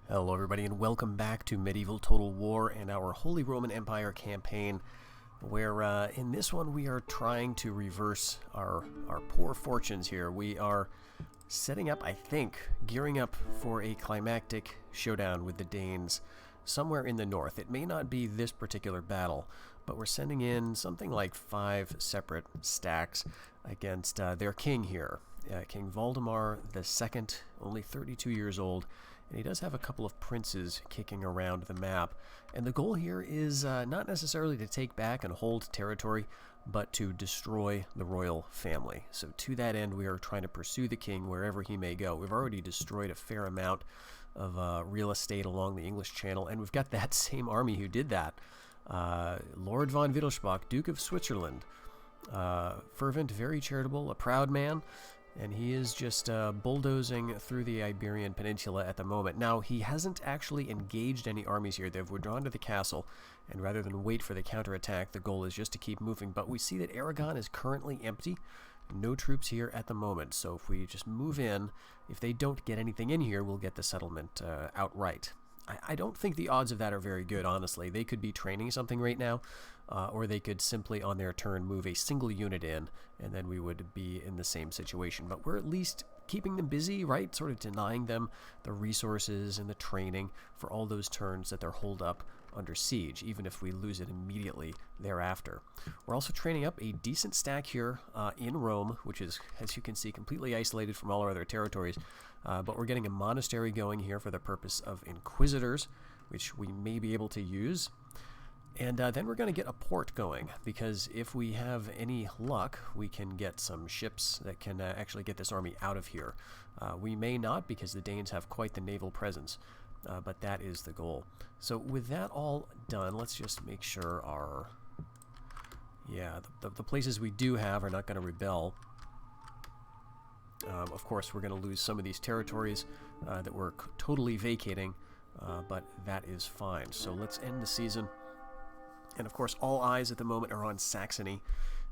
Hello everybody and welcome back to Medieval Total War and our Holy Roman Empire campaign, where in this one we are trying to reverse our poor fortunes here. We are setting up, I think, gearing up for a climactic showdown with the Danes somewhere in the north. It may not be this particular battle, but we're sending in something like 5 separate stacks against their king here, King Valdemar II, only 32 years old. And he does have a couple of princes kicking around the map. And the goal here is not necessarily to take back and hold territory, but to destroy the royal family. So to that end, we are trying to pursue the king wherever he may go. We've already destroyed a fair amount of real estate along the English Channel, and we've got that same army who did that. Lord von Wittelsbach, Duke of Switzerland. Fervent, very charitable, a proud man. And he is just bulldozing through the Iberian Peninsula at the moment. Now, he hasn't actually engaged any armies here. They've withdrawn to the castle, and rather than wait for the counterattack, the goal is just to keep moving. But we see that Aragon is currently empty. No troops here at the moment. So if we just move in, if they don't get anything in here, we'll get the settlement outright. I don't think the odds of that are very good, honestly. They could be training something right now, or they could simply, on their turn, move a single unit in, and then we would be in the same situation. But we're at least keeping them busy, right? Sort of denying them the resources and the training for all those turns that they're holed up under siege, even if we lose it immediately thereafter. We're also training up a decent stack here in Rome, which is, as you can see, completely isolated from all our other territories. But we're getting a monastery going here for the purpose of inquisitors, which we may be able to use. And then we're going to get a port going, because if we have any luck, we can get some ships that can actually get this army out of here. We may not, because the Danes have quite the naval presence, but that is the goal. So with that all done, let's just make sure our... Yeah, the places we do have are not going to rebel. Of course, we're going to lose some of these territories that we're totally vacating, but that is fine. So let's end the season. And of course, all eyes at the moment are on Saxony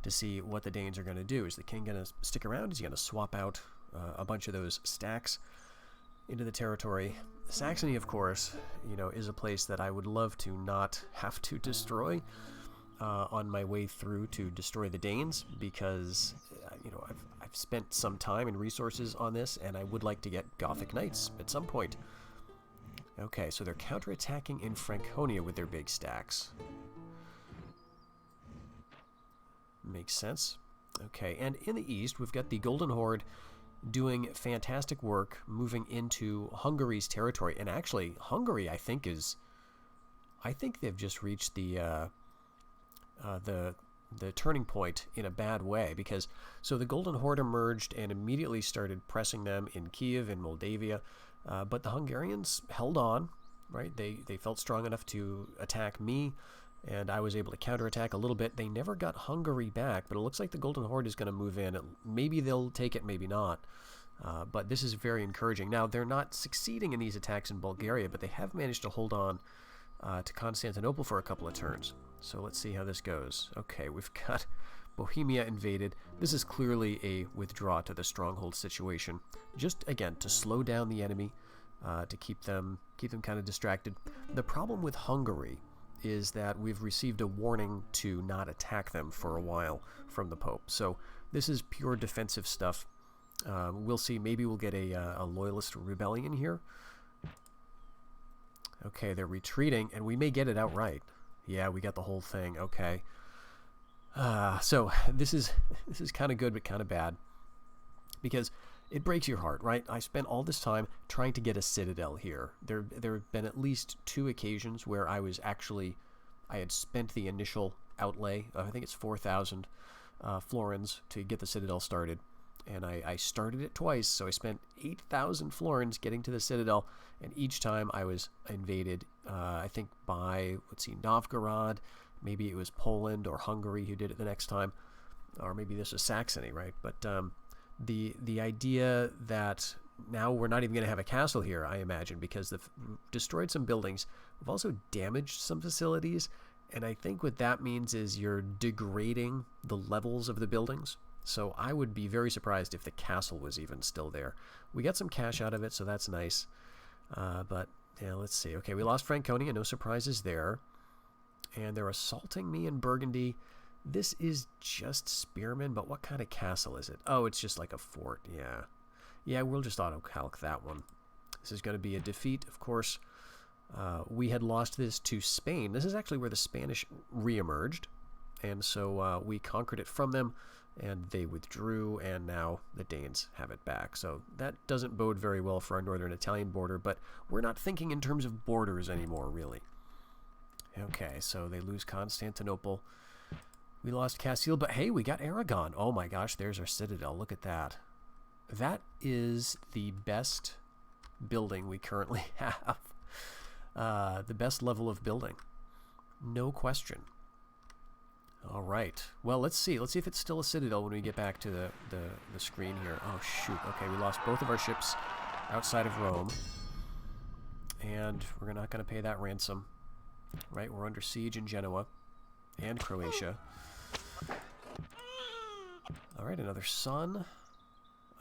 to see what the Danes are going to do. Is the king going to stick around? Is he going to swap out a bunch of those stacks into the territory? Saxony, of course, is a place that I would love to not have to destroy on my way through to destroy the Danes, because I've spent some time and resources on this, and I would like to get Gothic Knights at some point. Okay, so they're counterattacking in Franconia with their big stacks. Makes sense. Okay, and in the east, we've got the Golden Horde doing fantastic work, moving into Hungary's territory. And actually, Hungary, I think they've just reached the turning point in a bad way, because so the Golden Horde emerged and immediately started pressing them in Kiev and Moldavia, but the Hungarians held on, right? They felt strong enough to attack me, and I was able to counterattack a little bit. They never got Hungary back, but it looks like the Golden Horde is going to move in. Maybe they'll take it, maybe not. But this is very encouraging. Now, they're not succeeding in these attacks in Bulgaria, but they have managed to hold on to Constantinople for a couple of turns. So let's see how this goes. Okay, we've got Bohemia invaded. This is clearly a withdraw to the stronghold situation. Just, again, to slow down the enemy, to keep them kind of distracted. The problem with Hungary is that we've received a warning to not attack them for a while from the Pope. So this is pure defensive stuff. We'll see. Maybe we'll get a loyalist rebellion here. Okay, they're retreating, and we may get it outright. Yeah, we got the whole thing. Okay. So this is kind of good, but kind of bad, because it breaks your heart, right? I spent all this time trying to get a citadel here. There have been at least 2 occasions where I had spent the initial outlay. I think it's 4,000 florins to get the citadel started. And I started it twice, so I spent 8,000 florins getting to the citadel, and each time I was invaded, I think by, Novgorod, maybe it was Poland or Hungary who did it the next time, or maybe this was Saxony, right? But the idea that now we're not even going to have a castle here, I imagine, because they've destroyed some buildings. We've also damaged some facilities, and I think what that means is you're degrading the levels of the buildings. So I would be very surprised if the castle was even still there. We got some cash out of it, so that's nice. But Yeah, let's see. Okay, we lost Franconia. No surprises there. And they're assaulting me in Burgundy. This is just spearmen, but what kind of castle is it? Oh, it's just like a fort. Yeah. Yeah, we'll just auto-calc that one. This is going to be a defeat, of course. We had lost this to Spain. This is actually where the Spanish re-emerged. And so we conquered it from them, and they withdrew, and now the Danes have it back. So that doesn't bode very well for our northern Italian border, but we're not thinking in terms of borders anymore, really. Okay, so they lose Constantinople. We lost Castile, but hey, we got Aragon. Oh my gosh, there's our citadel. Look at that. That is the best building we currently have. The best level of building. No question. All right. Well, let's see. Let's see if it's still a citadel when we get back to the screen here. Oh, shoot. Okay, we lost both of our ships outside of Rome. And we're not going to pay that ransom. Right? We're under siege in Genoa and Croatia. All right, another son.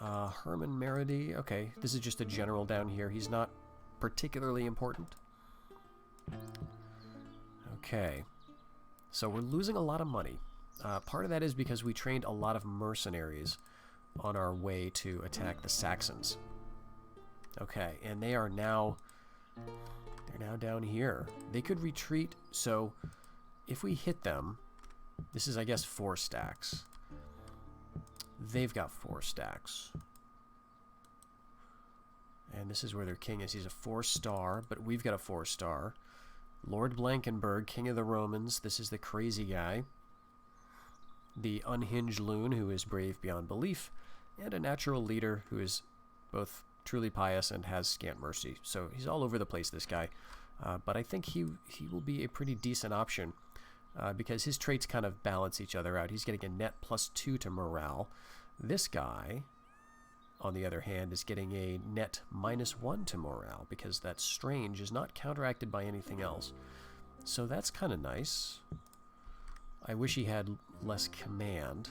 Herman Meredy. Okay, this is just a general down here. He's not particularly important. Okay. So we're losing a lot of money. Part of that is because we trained a lot of mercenaries on our way to attack the Saxons. Okay, and they are now... They're now down here. They could retreat, so if we hit them... This is, I guess, 4 stacks. They've got 4 stacks. And this is where their king is. He's a 4-star, but we've got a 4-star. Lord Blankenberg, King of the Romans. This is the crazy guy. The unhinged loon who is brave beyond belief. And a natural leader who is both truly pious and has scant mercy. So he's all over the place, this guy. But I think he will be a pretty decent option because his traits kind of balance each other out. He's getting a net +2 to morale. This guy, on the other hand, is getting a net -1 to morale because that strange is not counteracted by anything else. So that's kind of nice. I wish he had less command.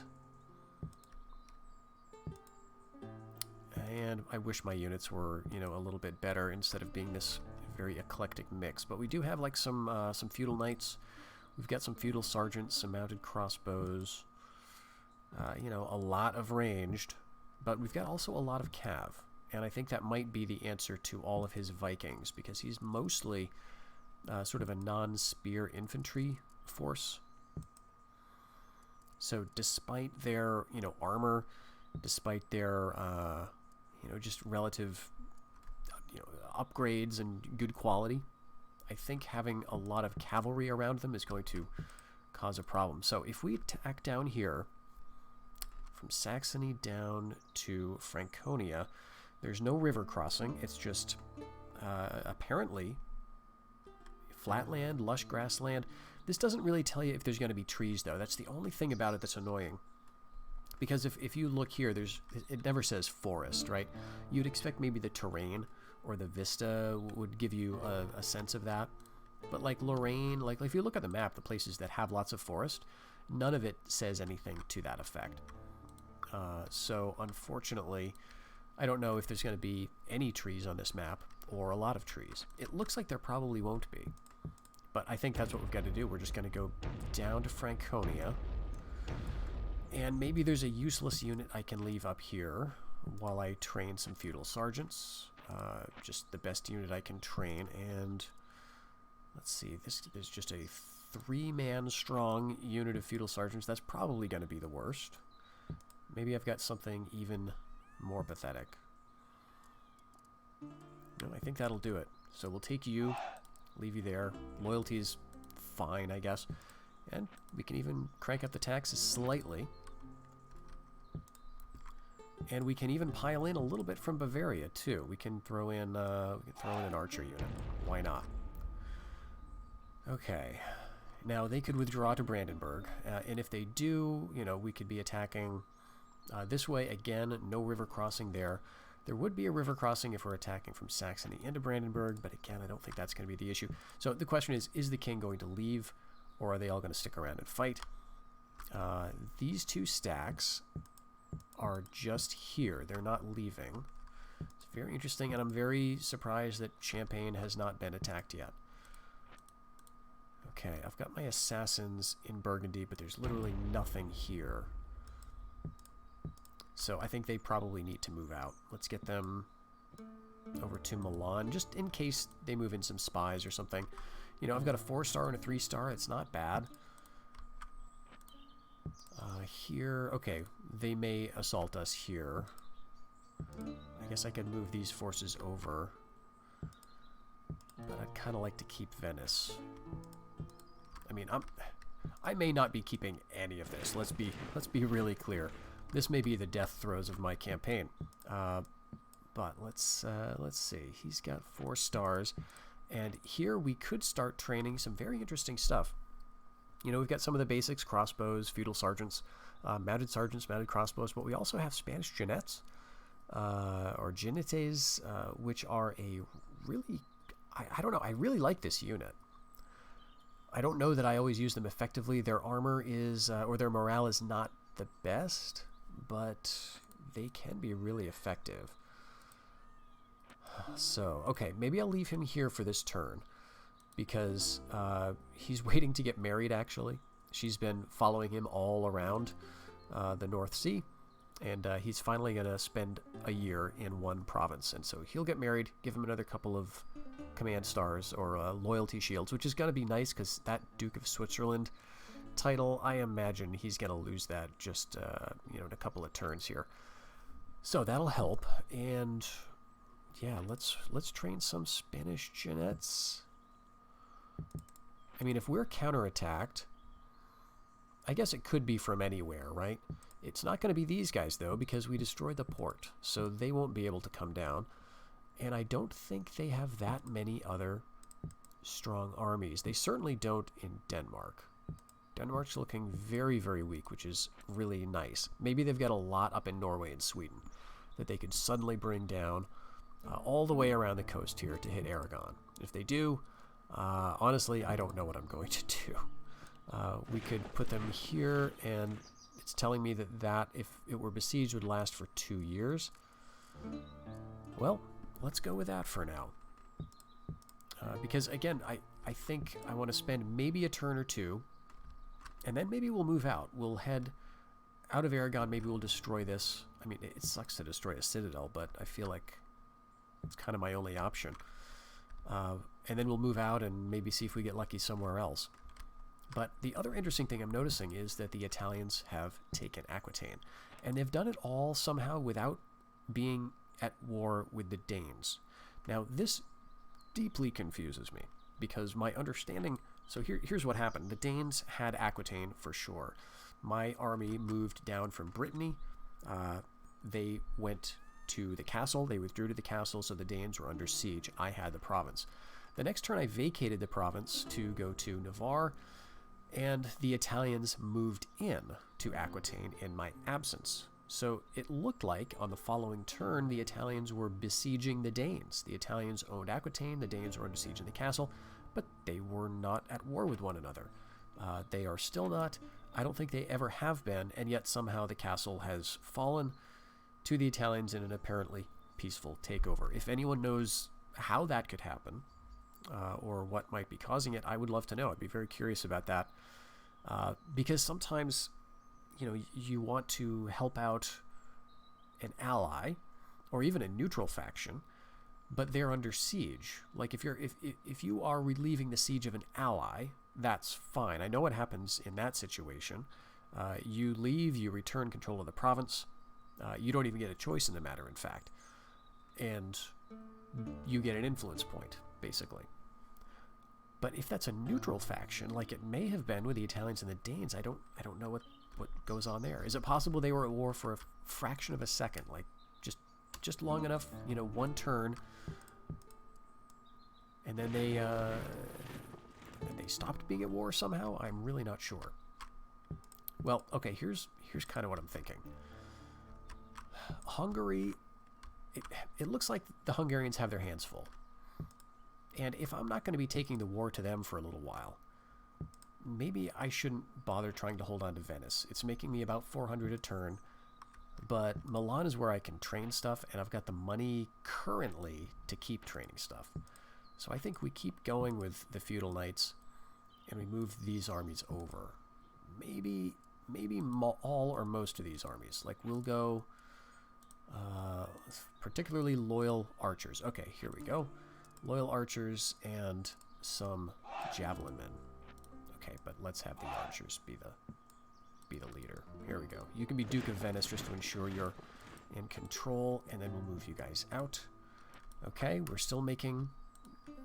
And I wish my units were, you know, a little bit better instead of being this very eclectic mix. But we do have like some feudal knights. We've got some feudal sergeants, some mounted crossbows. You know, a lot of ranged. But we've got also a lot of cav, and I think that might be the answer to all of his Vikings, because he's mostly sort of a non-spear infantry force. So despite their, you know, armor, despite their, you know, just relative, you know, upgrades and good quality, I think having a lot of cavalry around them is going to cause a problem. So if we attack down here, from Saxony down to Franconia, there's no river crossing. It's just apparently flatland, lush grassland. This doesn't really tell you if there's going to be trees, though. That's the only thing about it that's annoying. Because if you look here, it never says forest, right? You'd expect maybe the terrain or the vista would give you a sense of that. But like Lorraine, like if you look at the map, the places that have lots of forest, none of it says anything to that effect. So unfortunately, I don't know if there's going to be any trees on this map or a lot of trees. It looks like there probably won't be. But I think that's what we've got to do. We're just going to go down to Franconia. And maybe there's a useless unit I can leave up here while I train some feudal sergeants. Just the best unit I can train. And let's see, there's just a 3-man strong unit of feudal sergeants. That's probably going to be the worst. Maybe I've got something even more pathetic. No, I think that'll do it. So we'll take you, leave you there. Loyalty's fine, I guess. And we can even crank up the taxes slightly. And we can even pile in a little bit from Bavaria, too. We can throw in an archer unit. Why not? Okay. Now, they could withdraw to Brandenburg. And if they do, you know, we could be attacking... this way, again, no river crossing there. There would be a river crossing if we're attacking from Saxony into Brandenburg, but again, I don't think that's going to be the issue. So the question is the king going to leave, or are they all going to stick around and fight? These 2 stacks are just here. They're not leaving. It's Very interesting, and I'm very surprised that Champagne has not been attacked yet. Okay, I've got my assassins in Burgundy, but there's literally nothing here. So I think they probably need to move out. Let's get them over to Milan, just in case they move in some spies or something. You know, I've got a 4-star and a 3-star. It's not bad. Here, okay, they may assault us here. I guess I could move these forces over. But I'd kind of like to keep Venice. I mean, I may not be keeping any of this. Let's be really clear. This may be the death throes of my campaign. But let's see. He's got 4 stars, and here we could start training some very interesting stuff. You know, we've got some of the basics: crossbows, feudal sergeants, mounted crossbows, but we also have Spanish jinetes, or jinetes, which are a really, I don't know, I really like this unit. I don't know that I always use them effectively. Their armor is, or their morale is not the best, but they can be really effective. So, okay, maybe I'll leave him here for this turn, because he's waiting to get married, actually. She's been following him all around the North Sea, and he's finally going to spend a year in one province. And so he'll get married, give him another couple of command stars or loyalty shields, which is going to be nice, because that Duke of Switzerland title, I imagine he's going to lose that just you know, in a couple of turns here. So that'll help. And yeah, let's train some Spanish jinetes. I mean, if we're counterattacked, I guess it could be from anywhere, right? It's not going to be these guys, though, because we destroyed the port, so they won't be able to come down. And I don't think they have that many other strong armies. They certainly don't in Denmark. Denmark's looking very, very weak, which is really nice. Maybe they've got a lot up in Norway and Sweden that they could suddenly bring down all the way around the coast here to hit Aragon. If they do, honestly, I don't know what I'm going to do. We could put them here, and it's telling me that if it were besieged, would last for 2 years. Well, let's go with that for now. Because, again, I think I want to spend maybe a turn or two, and then maybe we'll move out. We'll head out of Aragon. Maybe we'll destroy this. I mean, it sucks to destroy a citadel, but I feel like it's kind of my only option. And then we'll move out and maybe see if we get lucky somewhere else. But the other interesting thing I'm noticing is that the Italians have taken Aquitaine. And they've done it all somehow without being at war with the Danes. Now, this deeply confuses me, because my understanding... So here's what happened. The Danes had Aquitaine for sure. My army moved down from Brittany. They went to the castle. They withdrew to the castle, so the Danes were under siege. I had the province. The next turn I vacated the province to go to Navarre, and the Italians moved in to Aquitaine in my absence. So it looked like on the following turn the Italians were besieging the Danes. The Italians owned Aquitaine, the Danes were under siege in the castle, but they were not at war with one another. They are still not. I don't think they ever have been, and yet somehow the castle has fallen to the Italians in an apparently peaceful takeover. If anyone knows how that could happen, or what might be causing it, I would love to know. I'd be very curious about that, because sometimes, you know, you want to help out an ally or even a neutral faction, but they're under siege. Like if you are relieving the siege of an ally, that's fine. I know what happens in that situation. You leave, you return control of the province. You don't even get a choice in the matter, in fact, and you get an influence point, basically. But if that's a neutral faction, like it may have been with the Italians and the Danes, I don't know what goes on there. Is it possible they were at war for a fraction of a second, like just long enough, you know, one turn, and then they stopped being at war somehow? I'm really not sure. Well, okay, here's kind of what I'm thinking. Hungary, it looks like the Hungarians have their hands full. And if I'm not going to be taking the war to them for a little while, maybe I shouldn't bother trying to hold on to Venice. It's making me about 400 a turn. But Milan is where I can train stuff, and I've got the money currently to keep training stuff. So I think we keep going with the feudal knights, and we move these armies over. Maybe all or most of these armies. Like, we'll go particularly loyal archers. Okay, here we go. Loyal archers and some javelin men. Okay, but let's have the archers be the leader. Here we go. You can be Duke of Venice just to ensure you're in control, and then we'll move you guys out. Okay, we're still making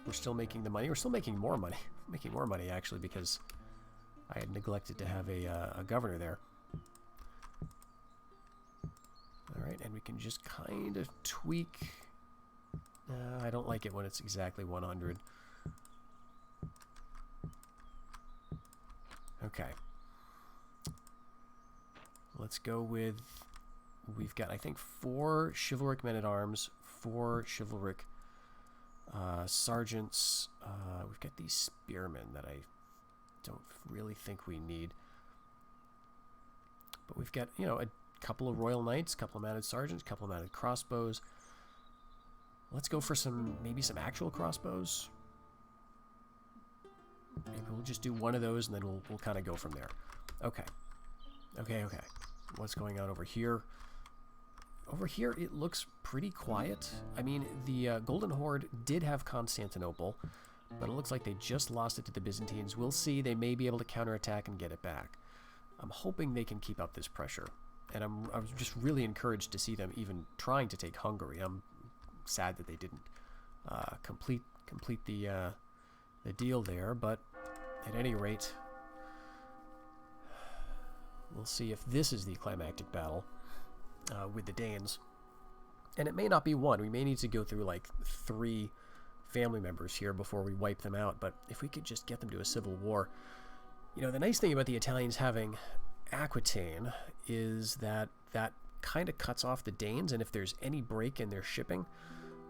the money. We're still making more money. Making more money, actually, because I had neglected to have a governor there. Alright, and we can just kind of tweak. I don't like it when it's exactly 100. Okay. Let's go with, we've got, I think, 4 chivalric men-at-arms, 4 chivalric sergeants. We've got these spearmen that I don't really think we need. But we've got, you know, a couple of royal knights, a couple of mounted sergeants, a couple of mounted crossbows. Let's go for maybe some actual crossbows. Maybe we'll just do one of those, and then we'll kind of go from there. Okay. Okay. What's going on over here? Over here, it looks pretty quiet. I mean, the Golden Horde did have Constantinople, but it looks like they just lost it to the Byzantines. We'll see. They may be able to counterattack and get it back. I'm hoping they can keep up this pressure. And I'm just really encouraged to see them even trying to take Hungary. I'm sad that they didn't complete the deal there, but at any rate, we'll see if this is the climactic battle with the Danes. And it may not be one. We may need to go through like 3 family members here before we wipe them out. But if we could just get them to a civil war. You know, the nice thing about the Italians having Aquitaine is that kind of cuts off the Danes. And if there's any break in their shipping,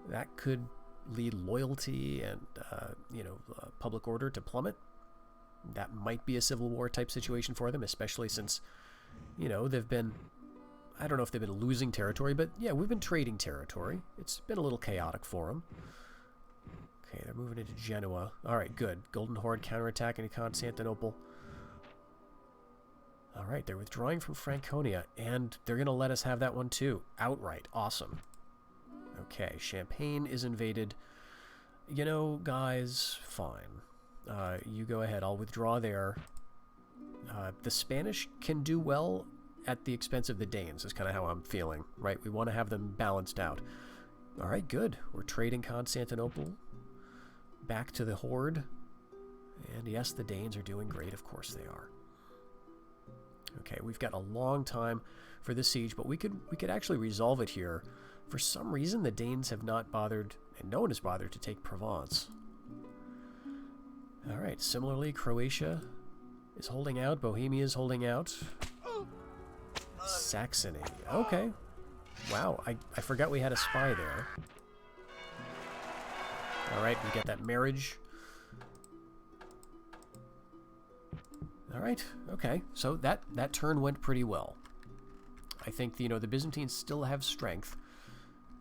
that could lead loyalty and, public order to plummet. That might be a civil war type situation for them, especially since, you know, they've been, I don't know if they've been losing territory, but yeah, we've been trading territory. It's been a little chaotic for them. Okay, they're moving into Genoa. All right, good. Golden Horde counterattacking into Constantinople. All right, they're withdrawing from Franconia, and they're going to let us have that one too. Outright. Awesome. Okay, Champagne is invaded. You know, guys, fine. You go ahead. I'll withdraw there. The Spanish can do well at the expense of the Danes is kind of how I'm feeling, right? We want to have them balanced out. All right, good. We're trading Constantinople back to the Horde. And yes, the Danes are doing great. Of course they are. Okay, we've got a long time for this siege, but we could actually resolve it here. For some reason, the Danes have not bothered, and no one has bothered to take Provence. All right, similarly, Croatia is holding out. Bohemia is holding out. Saxony. Okay. Wow, I forgot we had a spy there. All right, we get that marriage. All right, okay. So that turn went pretty well. I think, the Byzantines still have strength,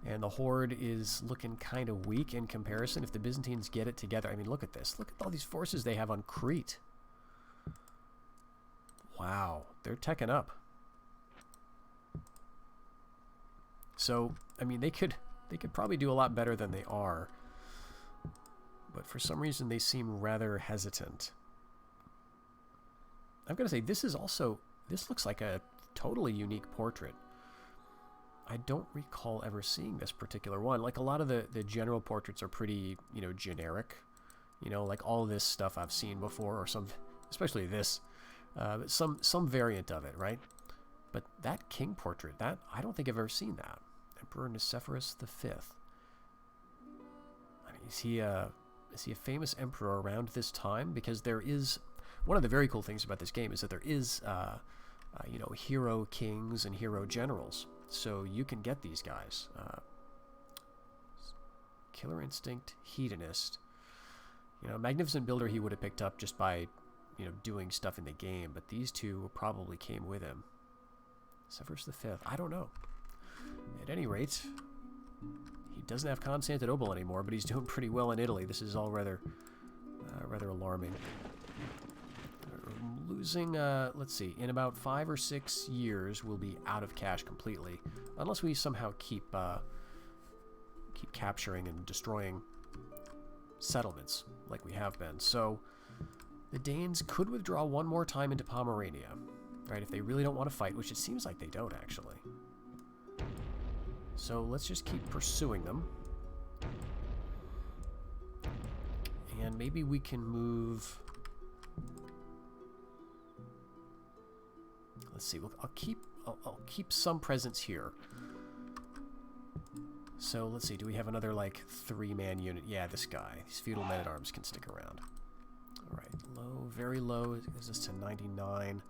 and the Horde is looking kind of weak in comparison. If the Byzantines get it together, I mean, look at this. Look at all these forces they have on Crete. Wow, they're teching up. So, I mean, they could probably do a lot better than they are. But for some reason, they seem rather hesitant. I've got to say, this looks like a totally unique portrait. I don't recall ever seeing this particular one. Like, a lot of the general portraits are pretty, generic. Like all this stuff I've seen before, or especially this, some variant of it, right? But that king portrait, I don't think I've ever seen that. Emperor Nicephorus V. I mean, is he a famous emperor around this time? Because there is, one of the very cool things about this game is that there is, hero kings and hero generals. So you can get these guys. Killer Instinct, Hedonist. Magnificent Builder he would have picked up just by, doing stuff in the game. But these two probably came with him. Severus V. I don't know. At any rate, he doesn't have Constantinople anymore, but he's doing pretty well in Italy. This is all rather alarming. Losing, let's see, in about 5 or 6 years, we'll be out of cash completely, unless we somehow keep capturing and destroying settlements like we have been. So the Danes could withdraw one more time into Pomerania, right? If they really don't want to fight, which it seems like they don't actually. So let's just keep pursuing them. And maybe we can move... Let's see. I'll keep some presence here. So let's see. Do we have another like 3-man unit? Yeah, this guy. These feudal men-at-arms can stick around. All right, low, very low. Is this to 99?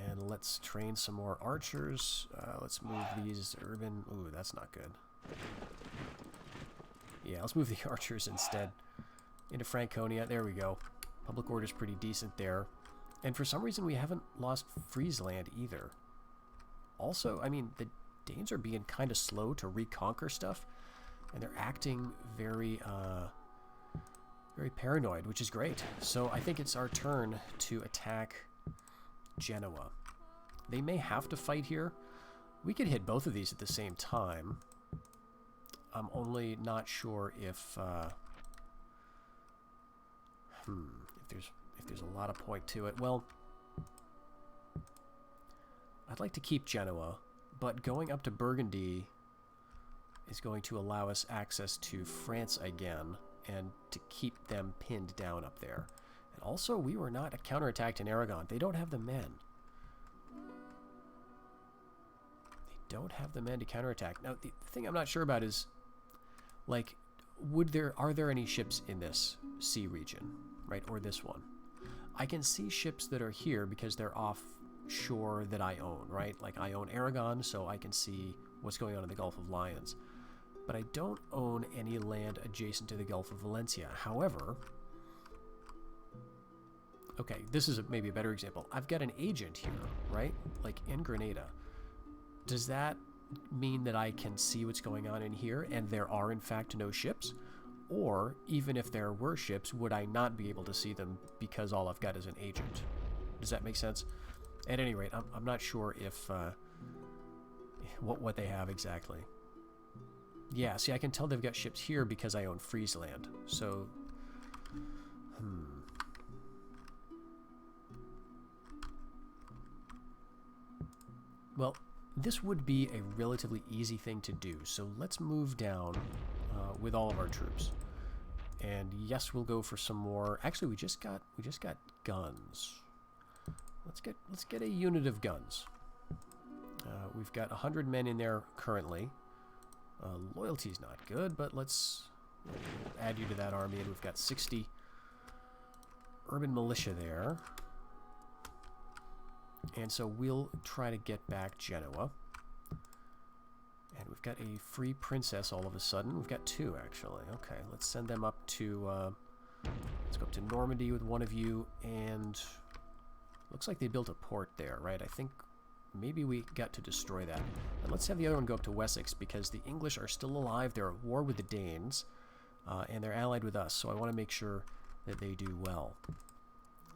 And let's train some more archers. Let's move these urban... Ooh, that's not good. Yeah, let's move the archers instead into Franconia. There we go. Public order's pretty decent there. And for some reason, we haven't lost Friesland either. Also, I mean, the Danes are being kind of slow to reconquer stuff. And they're acting very, very paranoid, which is great. So I think it's our turn to attack Genoa. They may have to fight here. We could hit both of these at the same time. I'm only not sure if there's a lot of point to it. Well, I'd like to keep Genoa, but going up to Burgundy is going to allow us access to France again and to keep them pinned down up there. And also, we were not counterattacked in Aragon. They don't have the men. They don't have the men to counterattack. Now, the thing I'm not sure about is, like, are there any ships in this sea region, right, or this one? I can see ships that are here because they're offshore that I own, right? Like, I own Aragon, so I can see what's going on in the Gulf of Lions. But I don't own any land adjacent to the Gulf of Valencia. However... Okay, this is maybe a better example. I've got an agent here, right? Like in Grenada. Does that mean that I can see what's going on in here and there are in fact no ships? Or even if there were ships, would I not be able to see them because all I've got is an agent? Does that make sense? At any rate, I'm not sure if what they have exactly. Yeah, see, I can tell they've got ships here because I own Friesland. So, well, this would be a relatively easy thing to do. So let's move down with all of our troops. And yes, we'll go for some more. Actually, we just got guns. Let's get a unit of guns. We've got 100 men in there currently. Loyalty's not good, but we'll add you to that army, and we've got 60 urban militia there. And so we'll try to get back Genoa. And we've got a free princess all of a sudden. We've got 2, actually. Okay, let's send them up to... let's go up to Normandy with one of you, and... Looks like they built a port there, right? I think maybe we got to destroy that. And let's have the other one go up to Wessex, because the English are still alive. They're at war with the Danes, and they're allied with us, so I want to make sure that they do well.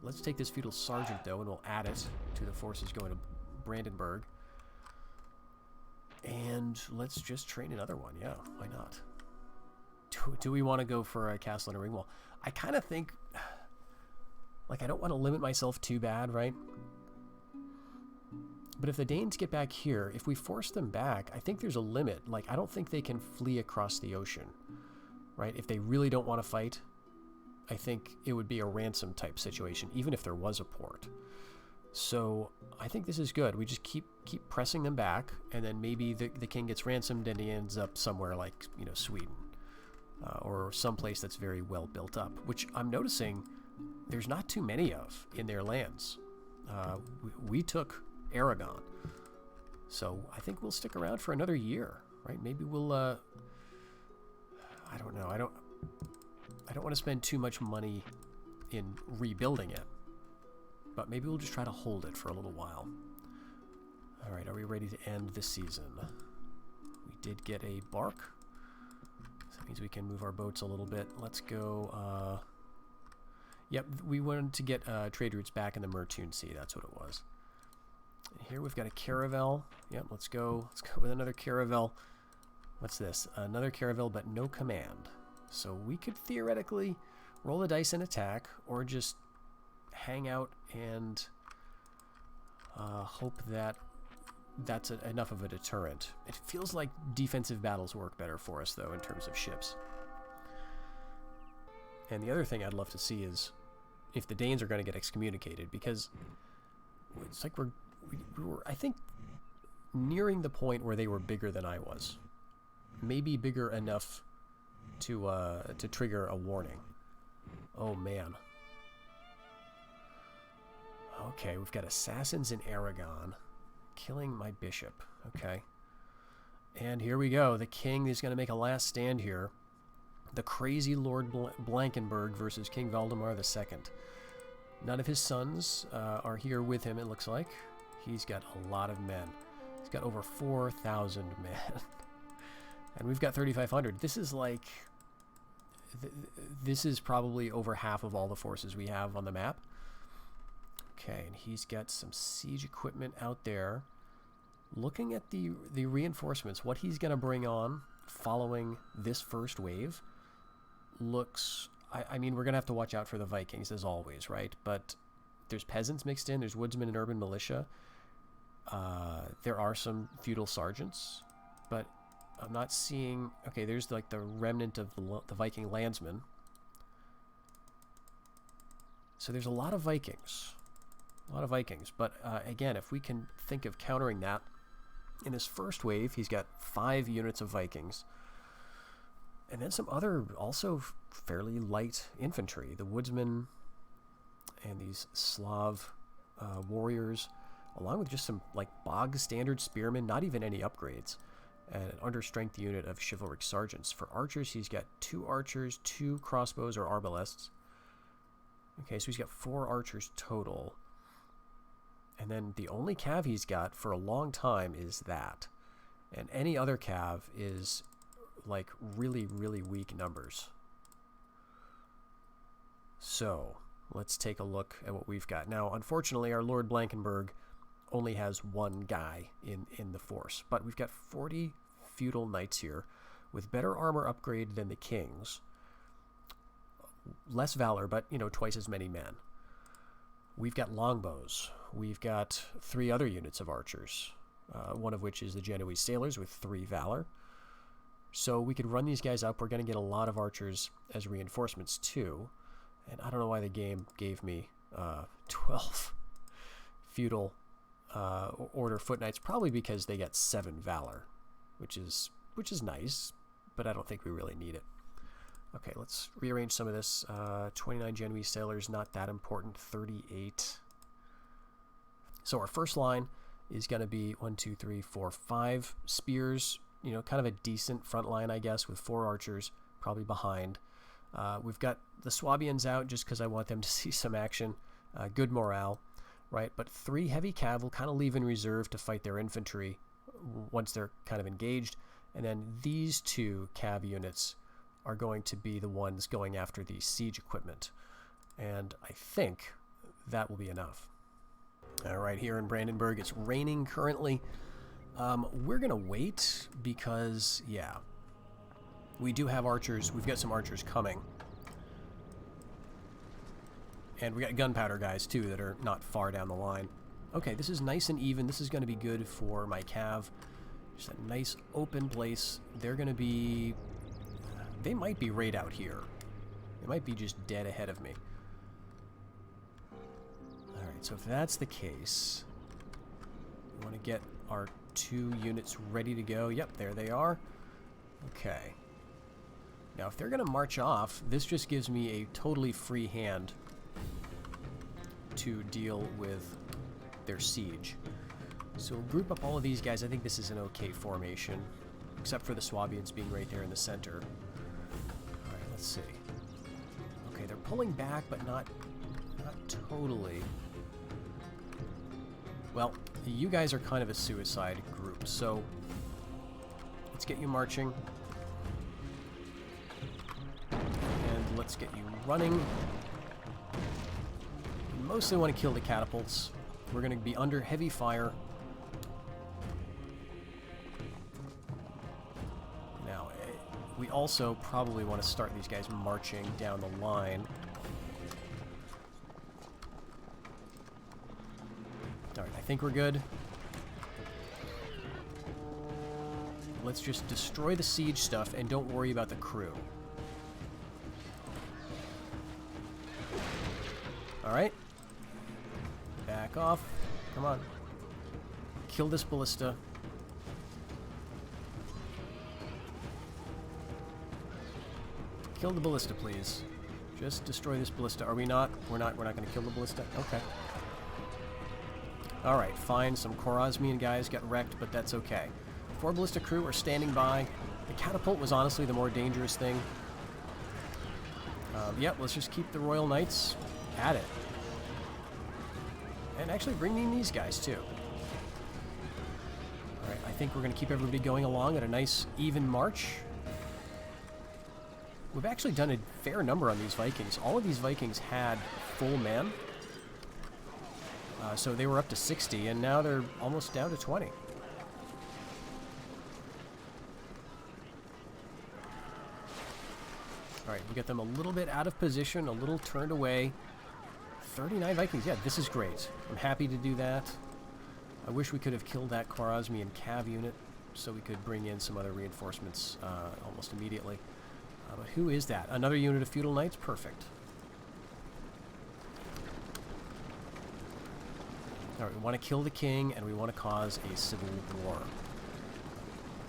Let's take this feudal sergeant, though, and we'll add it to the forces going to Brandenburg. And let's just train another one. Yeah, why not? Do we want to go for a castle and a ring wall? I kind of think... Like, I don't want to limit myself too bad, right? But if the Danes get back here, if we force them back, I think there's a limit. Like, I don't think they can flee across the ocean, right? If they really don't want to fight, I think it would be a ransom type situation, even if there was a port. So I think this is good. We just keep pressing them back, and then maybe the king gets ransomed and he ends up somewhere like, you know, Sweden, or someplace that's very well built up, which I'm noticing there's not too many of in their lands. We took Aragon, so I think we'll stick around for another year, right? Maybe we'll I don't know. I don't want to spend too much money in rebuilding it, but maybe we'll just try to hold it for a little while. Alright, are we ready to end the season? We did get a bark. So that means we can move our boats a little bit. Let's go, yep, we wanted to get trade routes back in the Mertune Sea. That's what it was. And here we've got a caravel. Yep, let's go with another caravel. What's this? Another caravel, but no command. So we could theoretically roll the dice and attack, or just hang out and hope that that's enough of a deterrent. It feels like defensive battles work better for us, though, in terms of ships. And the other thing I'd love to see is if the Danes are going to get excommunicated, because it's like we were, I think, nearing the point where they were bigger than I was. Maybe bigger enough to trigger a warning. Oh, man. Okay, we've got assassins in Aragon. Killing my bishop. Okay. And here we go. The king is going to make a last stand here. The crazy Lord Blankenberg versus King Valdemar II. None of his sons are here with him, it looks like. He's got a lot of men. He's got over 4,000 men. And we've got 3,500. This is like... this is probably over half of all the forces we have on the map. Okay, and he's got some siege equipment out there. Looking at the reinforcements, what he's going to bring on following this first wave looks... I mean, we're going to have to watch out for the Vikings, as always, right? But there's peasants mixed in. There's woodsmen and urban militia. There are some feudal sergeants, but I'm not seeing... Okay, there's like the remnant of the Viking landsmen. So there's a lot of Vikings. A lot of Vikings. But again, if we can think of countering that, in his first wave, he's got 5 units of Vikings. And then some other, also fairly light infantry. The woodsmen and these Slav warriors, along with just some like bog standard spearmen, not even any upgrades. And an understrength unit of chivalric sergeants. For archers, he's got 2 archers, 2 crossbows or arbalests. Okay, so he's got 4 archers total. And then the only cav he's got for a long time is that. And any other cav is like really, really weak numbers. So let's take a look at what we've got. Now, unfortunately, our Lord Blankenberg only has 1 guy in the force. But we've got 40 feudal knights here with better armor upgrade than the kings. Less valor, but, you know, twice as many men. We've got longbows. We've got 3 other units of archers, one of which is the Genoese sailors with 3 valor. So we could run these guys up. We're going to get a lot of archers as reinforcements too. And I don't know why the game gave me 12 feudal order foot knights. Probably because they get 7 valor, which is nice, but I don't think we really need it. Okay, let's rearrange some of this. 29 Genoese sailors, not that important. 38. So our first line is going to be 1, 2, 3, 4, 5 spears. You know, kind of a decent front line, I guess, with 4 archers probably behind. We've got the Swabians out just because I want them to see some action. Good morale, right? But 3 heavy cav will kind of leave in reserve to fight their infantry once they're kind of engaged. And then these 2 cav units are going to be the ones going after the siege equipment. And I think that will be enough. All right, here in Brandenburg, it's raining currently. We're going to wait because, yeah, we do have archers. We've got some archers coming. And we got gunpowder guys, too, that are not far down the line. Okay, this is nice and even. This is going to be good for my cav. Just a nice open place. They're going to be... They might be right out here. They might be just dead ahead of me. Alright, so if that's the case, we want to get our 2 units ready to go. Yep, there they are. Okay. Now, if they're going to march off, this just gives me a totally free hand to deal with their siege. So we'll group up all of these guys. I think this is an okay formation, except for the Swabians being right there in the center. Alright, let's see. Okay, they're pulling back, but not totally. Well, You guys are kind of a suicide group, so let's get you marching. And let's get you running. We mostly want to kill the catapults. We're going to be under heavy fire. Now, we also probably want to start these guys marching down the line. Alright, I think we're good. Let's just destroy the siege stuff and don't worry about the crew. Alright. Back off. Come on. Kill this ballista. Kill the ballista, please. Just destroy this ballista. Are we not? We're not going to kill the ballista? Okay. Alright, fine. Some Khwarezmian guys got wrecked, but that's okay. 4 ballista crew are standing by. The catapult was honestly the more dangerous thing. Yep, let's just keep the Royal Knights at it. And actually bring in these guys, too. Alright, I think we're going to keep everybody going along at a nice, even march. We've actually done a fair number on these Vikings. All of these Vikings had full men. So they were up to 60, and now they're almost down to 20. Alright, we get them a little bit out of position, a little turned away. 39 Vikings, yeah, this is great. I'm happy to do that. I wish we could have killed that Khwarezmian cav unit so we could bring in some other reinforcements almost immediately. But who is that? Another unit of feudal knights? Perfect. Alright, we want to kill the king, and we want to cause a civil war.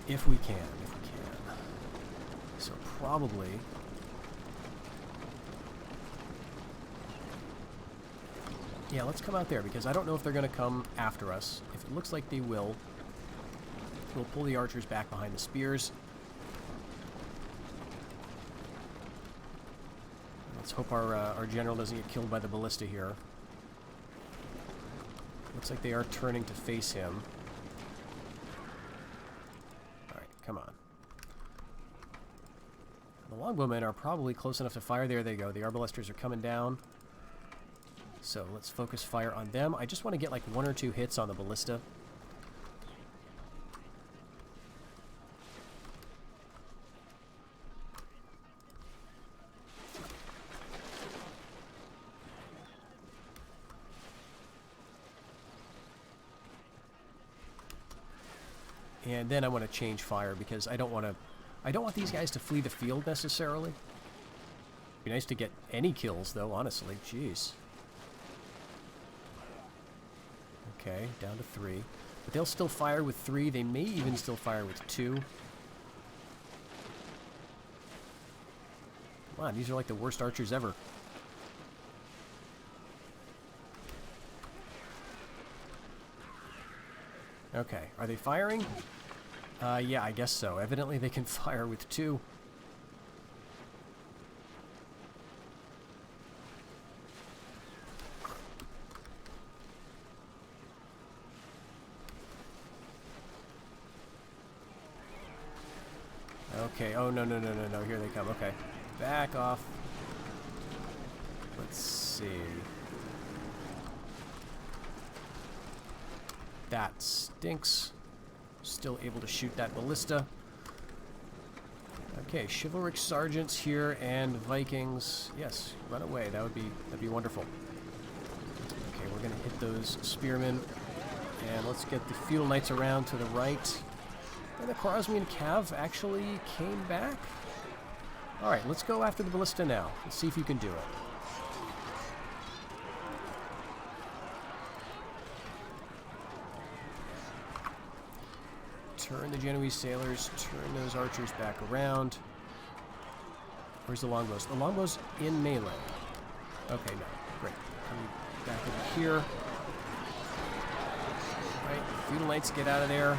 If we can, So probably... yeah, let's come out there, because I don't know if they're going to come after us. If it looks like they will, we'll pull the archers back behind the spears. Let's hope our general doesn't get killed by the ballista here. Looks like they are turning to face him. Alright, come on. The longbowmen are probably close enough to fire. There they go. The arbalesters are coming down. So let's focus fire on them. I just want to get like 1 or 2 hits on the ballista. And then I want to change fire because I don't want these guys to flee the field necessarily. It'd be nice to get any kills though, honestly. Jeez. Okay, down to 3. But they'll still fire with 3. They may even still fire with 2. Wow, these are like the worst archers ever. Okay, are they firing? Yeah, I guess so. Evidently they can fire with 2. Okay, oh no, here they come. Okay, back off. Let's see. That stinks. Still able to shoot that ballista. Okay, chivalric sergeants here and Vikings. Yes, run away. That'd be wonderful. Okay, we're gonna hit those spearmen, and let's get the feudal knights around to the right. And the Khwarezmian cav actually came back. All right, let's go after the ballista now. Let's see if you can do it. Turn the Genoese sailors, turn those archers back around. Where's the longbows? The longbows in melee. Okay, no. Great. Coming back over here. Right, feudal knights, get out of there.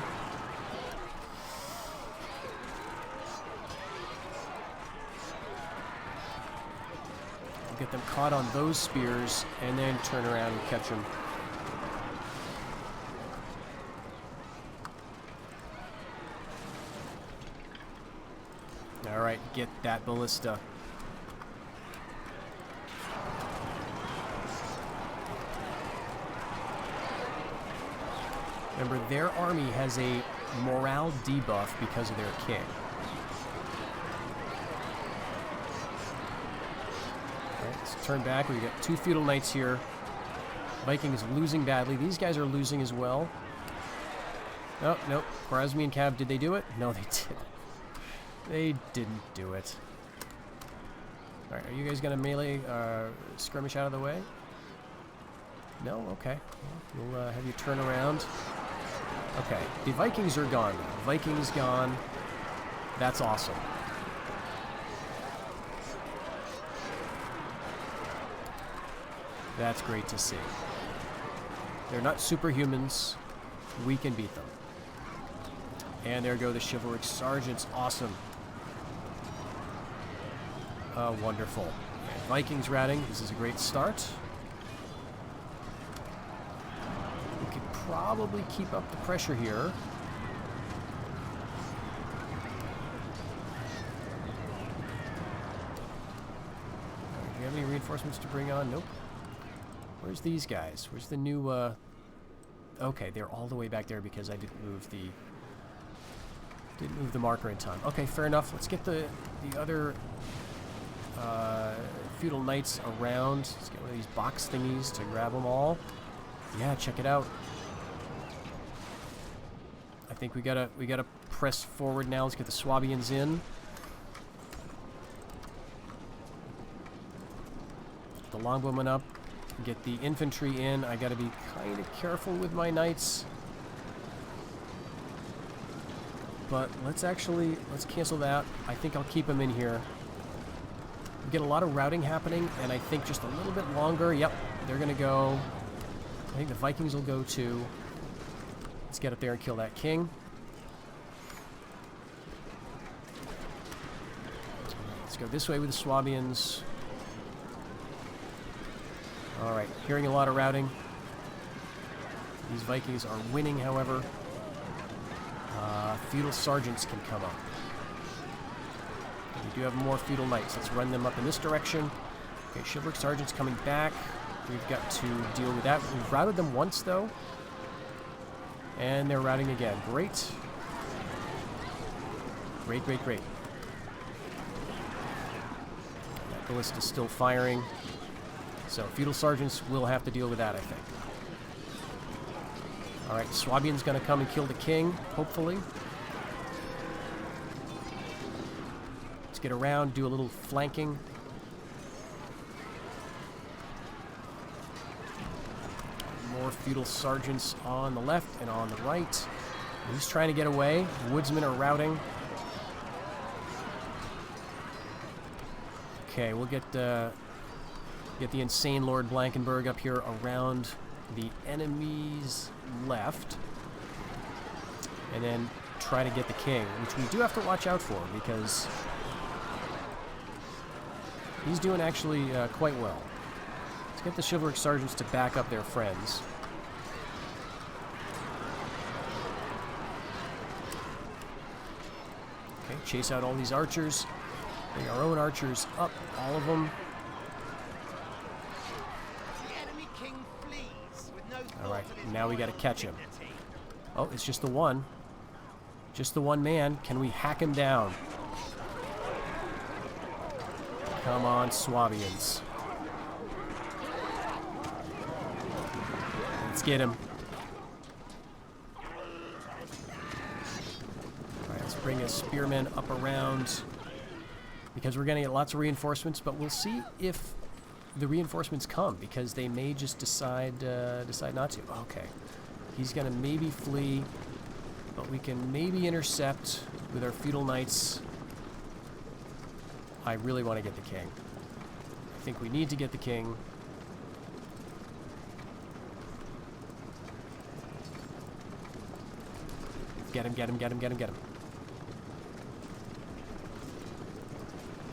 We'll get them caught on those spears, and then turn around and catch them. get that ballista. Remember, their army has a morale debuff because of their king. Alright, let's turn back. We've got 2 feudal knights here. Vikings losing badly. These guys are losing as well. Oh, nope. Khwarazmi and Cav, did they do it? No, they didn't. They didn't do it. Alright, are you guys going to melee skirmish out of the way? No? Okay. We'll have you turn around. Okay, the Vikings are gone now. Vikings gone. That's awesome. That's great to see. They're not superhumans. We can beat them. And there go the chivalric sergeants. Awesome. Wonderful. And Vikings routing. This is a great start. We could probably keep up the pressure here. Do you have any reinforcements to bring on? Nope. Where's these guys? Where's the new, Okay, they're all the way back there because I didn't move the marker in time. Okay, fair enough. Let's get the other feudal knights around. Let's get one of these box thingies to grab them all. Yeah, check it out. I think we gotta press forward now. Let's get the Swabians in. The longbowmen up. Get the infantry in. I gotta be kind of careful with my knights. But let's cancel that. I think I'll keep them in here. We get a lot of routing happening, and I think just a little bit longer. Yep, they're gonna go. I think the Vikings will go too. Let's get up there and kill that king. Let's go this way with the Swabians. Alright, hearing a lot of routing. These Vikings are winning, however. Feudal sergeants can come up. We do have more feudal knights. Let's run them up in this direction. Okay, chivalric sergeants coming back. We've got to deal with that. We've routed them once, though. And they're routing again. Great. Great, great, great. That ballista's still firing. So, feudal sergeants will have to deal with that, I think. Alright, Swabian's gonna come and kill the king, hopefully. Let's get around, do a little flanking. More feudal sergeants on the left and on the right. He's trying to get away. Woodsmen are routing. Okay, we'll get the insane Lord Blankenberg up here around the enemy's left. And then try to get the king, which we do have to watch out for because he's doing actually quite well. Let's get the chivalric sergeants to back up their friends. Okay, chase out all these archers. Bring our own archers up, all of them. Alright, now we gotta catch him. Oh, it's just the one. Just the one man. Can we hack him down? Come on, Swabians. Let's get him. Alright, let's bring a spearman up around. Because we're gonna get lots of reinforcements, but we'll see if the reinforcements come, because they may just decide not to. Okay. He's gonna maybe flee, but we can maybe intercept with our feudal knights. I really want to get the king. I think we need to get the king. Get him, get him, get him, get him, get him.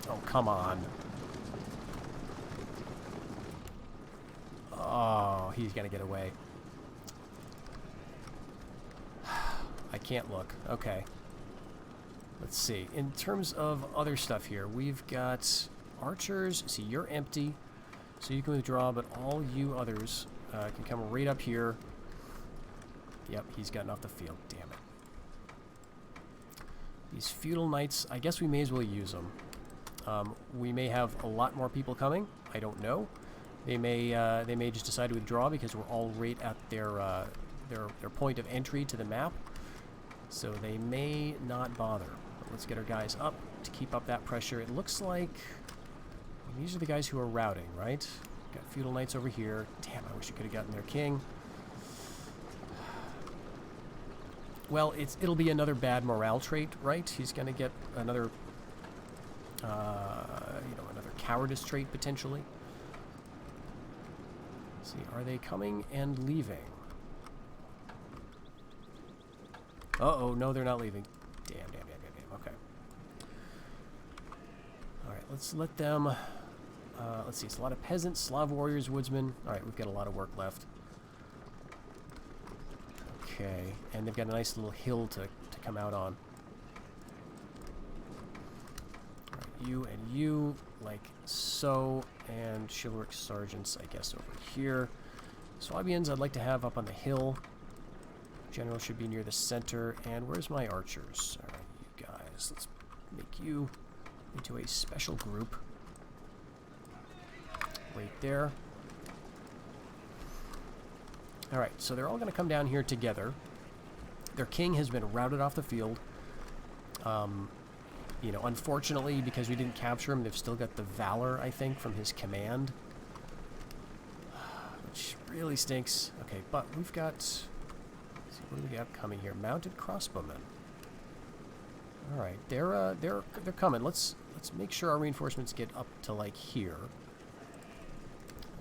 Oh, come on. Oh, he's gonna get away. I can't look. Okay. Let's see. In terms of other stuff here, we've got archers. See, you're empty, so you can withdraw, but all you others can come right up here. Yep, he's gotten off the field. Damn it. These feudal knights, I guess we may as well use them. We may have a lot more people coming. I don't know. They may just decide to withdraw because we're all right at their point of entry to the map. So they may not bother. But let's get our guys up to keep up that pressure. It looks like these are the guys who are routing, right? Got feudal knights over here. Damn, I wish I could have gotten their king. Well, it'll be another bad morale trait, right? He's going to get another, another cowardice trait potentially. Let's see, are they coming and leaving? Uh-oh, no, they're not leaving. Damn. Okay. All right, let's let them... let's see, it's a lot of peasants, Slav warriors, woodsmen. All right, we've got a lot of work left. Okay, and they've got a nice little hill to come out on. All right, you and you, like so, and chivalric sergeants, I guess, over here. Swabians I'd like to have up on the hill. General should be near the center. And where's my archers? All right, you guys, let's make you into a special group. Right there. Alright, so they're all going to come down here together. Their king has been routed off the field. Unfortunately, because we didn't capture him, they've still got the valor, I think, from his command. Which really stinks. Okay, but we've got... Let's see, what do we got coming here? Mounted crossbowmen. Alright, they're coming. Let's make sure our reinforcements get up to, like, here.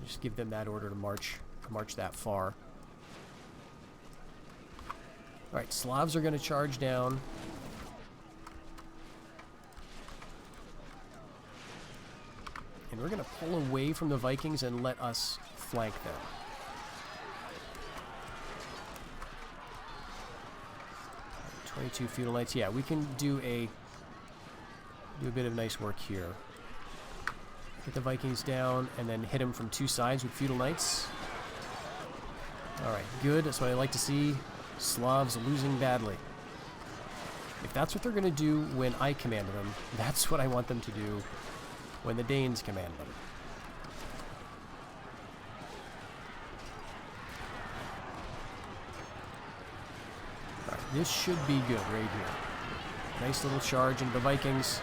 Just give them that order to march that far. Alright, Slavs are going to charge down. And we're going to pull away from the Vikings and let us flank them. Right, 22 feudal knights. Yeah, we can do a bit of nice work here. Get the Vikings down and then hit them from two sides with feudal knights. Alright, good. That's what I like to see. Slavs losing badly. If that's what they're going to do when I command them, that's what I want them to do when the Danes command them. Alright, this should be good right here. Nice little charge into the Vikings.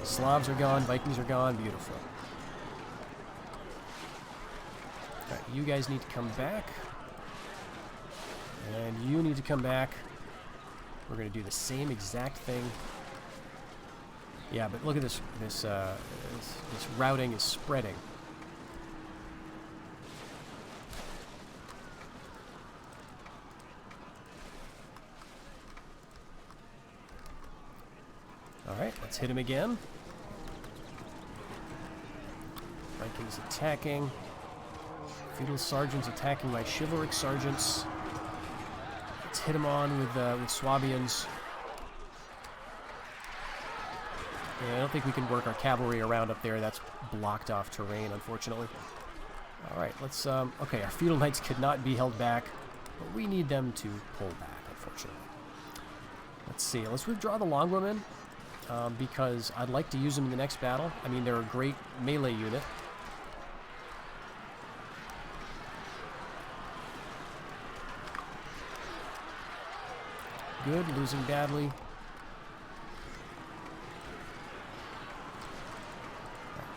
Slavs are gone, Vikings are gone, beautiful. Alright, you guys need to come back. And you need to come back. We're going to do the same exact thing. Yeah, but look at this. This routing is spreading. Alright, let's hit him again. Vikings attacking. Feudal sergeants attacking my chivalric sergeants. Let's hit him on with Swabians. Yeah, I don't think we can work our cavalry around up there. That's blocked off terrain, unfortunately. Alright, let's... okay, our feudal knights could not be held back, but we need them to pull back, unfortunately. Let's see. Let's withdraw the longbowmen, because I'd like to use them in the next battle. I mean, they're a great melee unit. Good, losing badly.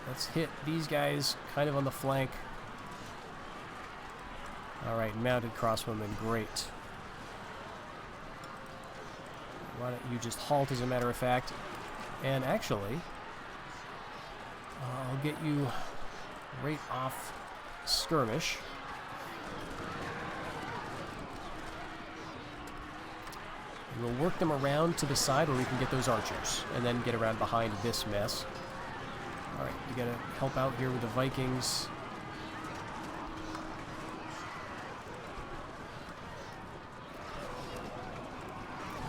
Let's hit these guys kind of on the flank. Alright, mounted crossbowmen, great. Why don't you just halt, as a matter of fact. And actually, I'll get you right off skirmish. We'll work them around to the side where we can get those archers, and then get around behind this mess. Alright, you gotta help out here with the Vikings.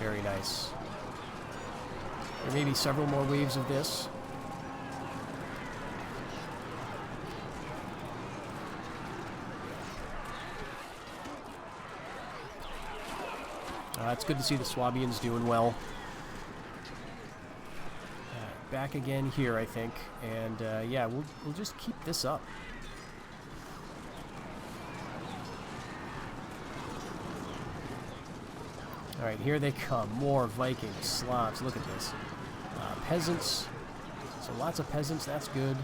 Very nice. There may be several more waves of this. It's good to see the Swabians doing well. Back again here, I think. And yeah, we'll just keep this up. Alright, here they come. More Vikings, Slavs. Look at this. Peasants. So lots of peasants. That's good.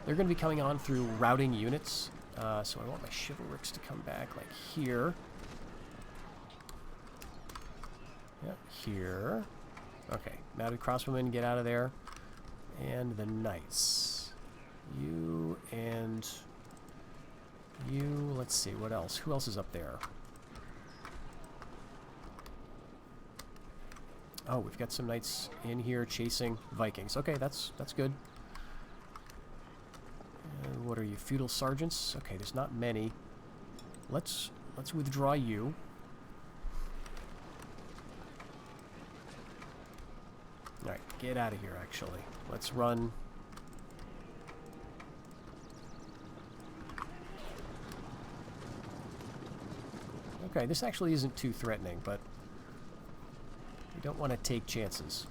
They're going to be coming on through routing units. So I want my chivalrics to come back like here. Yeah, here. Okay, mounted crossbowmen, get out of there. And the knights. You and you. Let's see, what else? Who else is up there? Oh, we've got some knights in here chasing Vikings. Okay, that's good. And what are you? Feudal sergeants? Okay, there's not many. Let's withdraw you. Alright, get out of here, actually. Let's run. Okay, this actually isn't too threatening, but you don't want to take chances.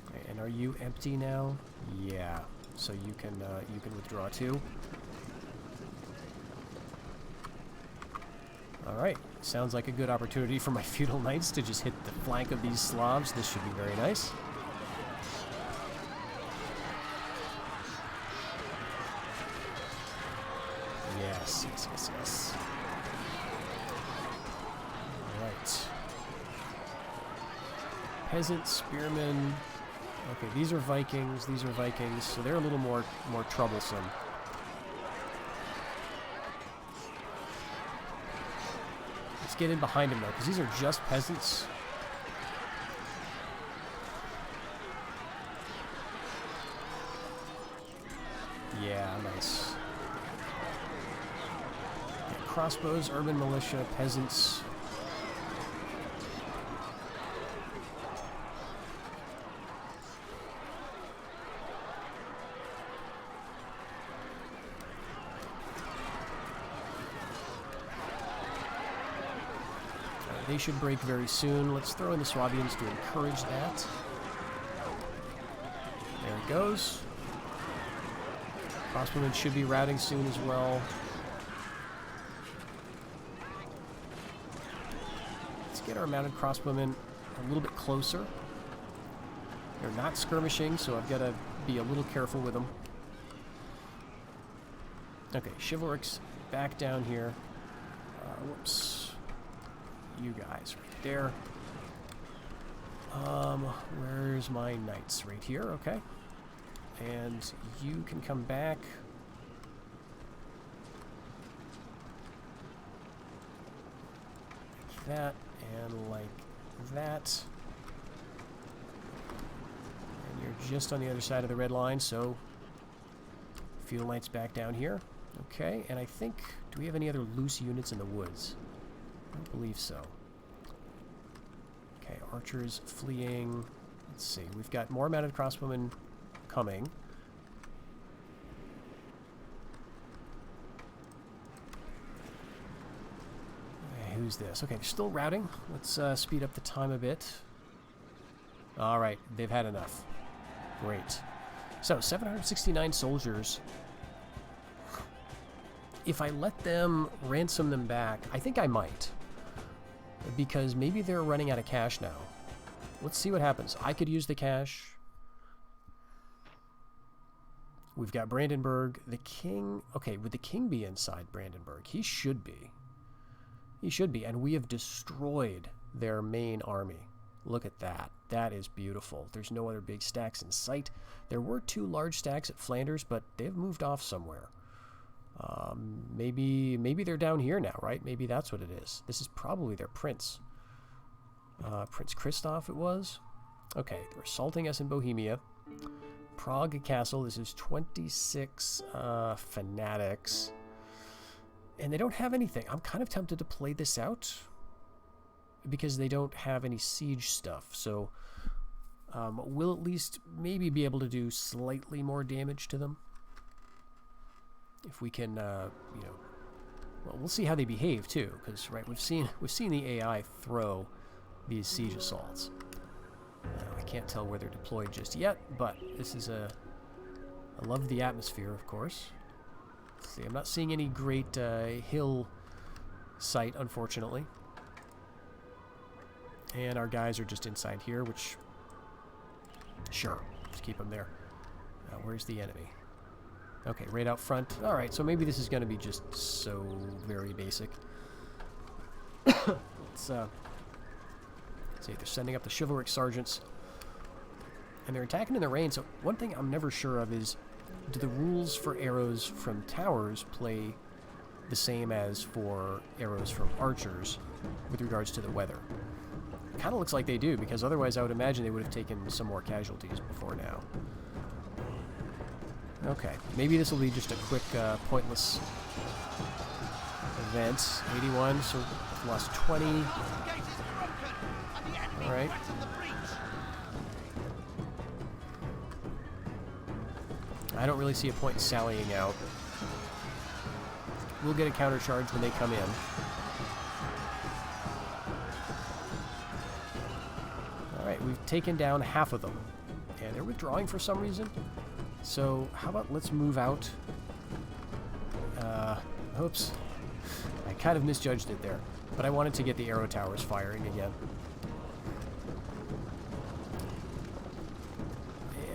Okay, and are you empty now? Yeah, so you can withdraw too. Alright, sounds like a good opportunity for my feudal knights to just hit the flank of these Slavs. This should be very nice. Yes, yes, yes, yes. Alright. Peasants, spearmen. Okay, these are Vikings, so they're a little more troublesome. Let's get in behind him, though, because these are just peasants. Yeah, nice. Yeah, crossbows, urban militia, peasants. They should break very soon. Let's throw in the Swabians to encourage that. There it goes. Crossbowmen should be routing soon as well. Let's get our mounted crossbowmen a little bit closer. They're not skirmishing, so I've got to be a little careful with them. Okay, chivalrics back down here. Whoops. You guys right there. Where's my knights? Right here, okay. And you can come back. Like that, and like that. And you're just on the other side of the red line, so feudal knights back down here. Okay, and I think, do we have any other loose units in the woods? I don't believe so. Okay, archers fleeing. Let's see, we've got more mounted crossbowmen coming. Okay, who's this? Okay, they're still routing. Let's speed up the time a bit. Alright, they've had enough. Great. So, 769 soldiers. If I let them ransom them back, I think I might. Because maybe they're running out of cash now. Let's see what happens. I could use the cash. We've got Brandenburg. The king... Okay, would the king be inside Brandenburg? He should be. He should be. And we have destroyed their main army. Look at that. That is beautiful. There's no other big stacks in sight. There were 2 large stacks at Flanders, but they've moved off somewhere. Maybe they're down here now, right? Maybe that's what it is. This is probably their prince. Prince Christoph it was. Okay, they're assaulting us in Bohemia. Prague Castle, this is 26 fanatics. And they don't have anything. I'm kind of tempted to play this out because they don't have any siege stuff. So we'll at least maybe be able to do slightly more damage to them. If we can, you know, well, we'll see how they behave too, because right, we've seen the AI throw these siege assaults. I can't tell where they're deployed just yet, but this is I love the atmosphere, of course. Let's see, I'm not seeing any great hill sight, unfortunately. And our guys are just inside here, which, sure, just keep them there. Where's the enemy? Okay, right out front. Alright, so maybe this is going to be just so very basic. Let's see, they're sending up the chivalric sergeants. And they're attacking in the rain, so one thing I'm never sure of is, do the rules for arrows from towers play the same as for arrows from archers with regards to the weather? Kind of looks like they do, because otherwise I would imagine they would have taken some more casualties before now. Okay, maybe this will be just a quick, pointless event. 81, so lost 20. Alright. I don't really see a point in sallying out. We'll get a counter charge when they come in. Alright, we've taken down half of them. And they're withdrawing for some reason. So, how about let's move out. Oops. I kind of misjudged it there. But I wanted to get the arrow towers firing again.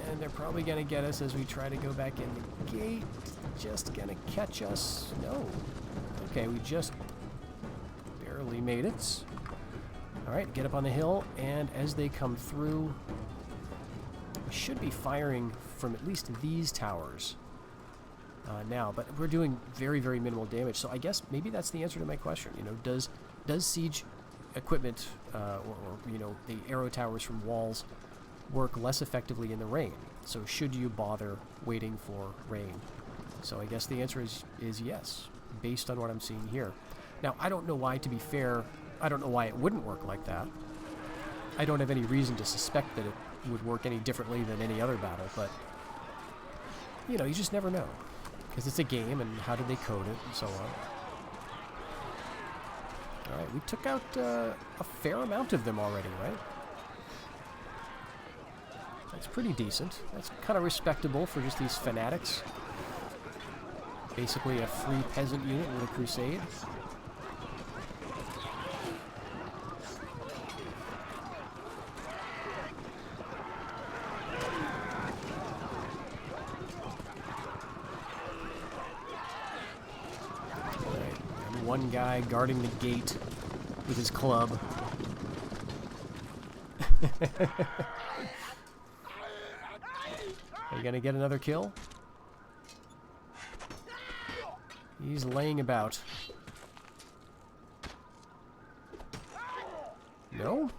And they're probably going to get us as we try to go back in the gate. Just going to catch us. No. Okay, we just barely made it. Alright, get up on the hill. And as they come through, we should be firing from at least these towers now. But we're doing very, very minimal damage. So I guess maybe that's the answer to my question. You know, does siege equipment or, you know, the arrow towers from walls work less effectively in the rain? So should you bother waiting for rain? So I guess the answer is yes, based on what I'm seeing here. Now, I don't know why, to be fair, I don't know why it wouldn't work like that. I don't have any reason to suspect that it would work any differently than any other battle, but, you know, you just never know. Because it's a game, and how did they code it, and so on. Alright, we took out a fair amount of them already, right? That's pretty decent. That's kind of respectable for just these fanatics. Basically a free peasant unit with a crusade. Alright, and one guy guarding the gate with his club. Are you gonna get another kill? He's laying about. No?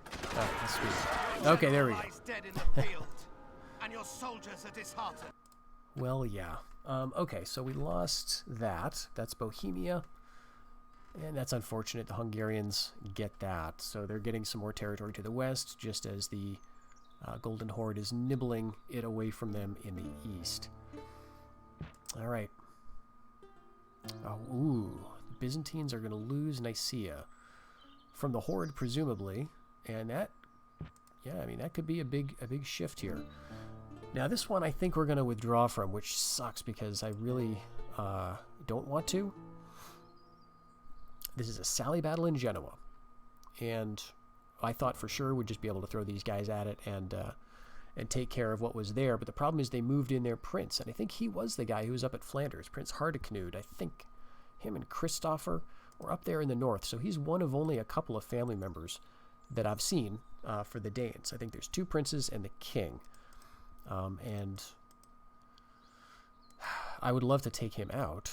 Oh, that's sweet. Okay, there we go. Well, yeah. Okay, so we lost that. That's Bohemia. And that's unfortunate. The Hungarians get that. So they're getting some more territory to the west, just as the Golden Horde is nibbling it away from them in the east. Alright. Oh, ooh. The Byzantines are going to lose Nicaea. From the Horde, presumably. And that, yeah, I mean, that could be a big shift here. Now, this one I think we're going to withdraw from, which sucks because I really don't want to. This is a sally battle in Genoa. And I thought for sure we'd just be able to throw these guys at it and take care of what was there. But the problem is they moved in their prince. And I think he was the guy who was up at Flanders, Prince Hardeknud. I think him and Christopher were up there in the north. So he's one of only a couple of family members that I've seen for the Danes. I think there's 2 princes and the king. And I would love to take him out.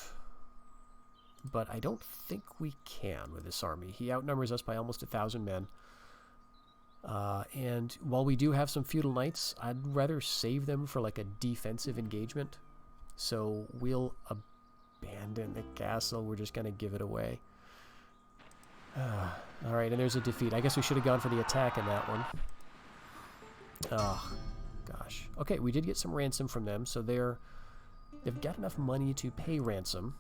But I don't think we can with this army. He outnumbers us by almost 1,000 men. And while we do have some feudal knights, I'd rather save them for like a defensive engagement. So we'll Abandon the castle. We're just going to give it away. Alright, and there's a defeat. I guess we should have gone for the attack in that one. Oh, gosh. Okay, we did get some ransom from them, so they've got enough money to pay ransom.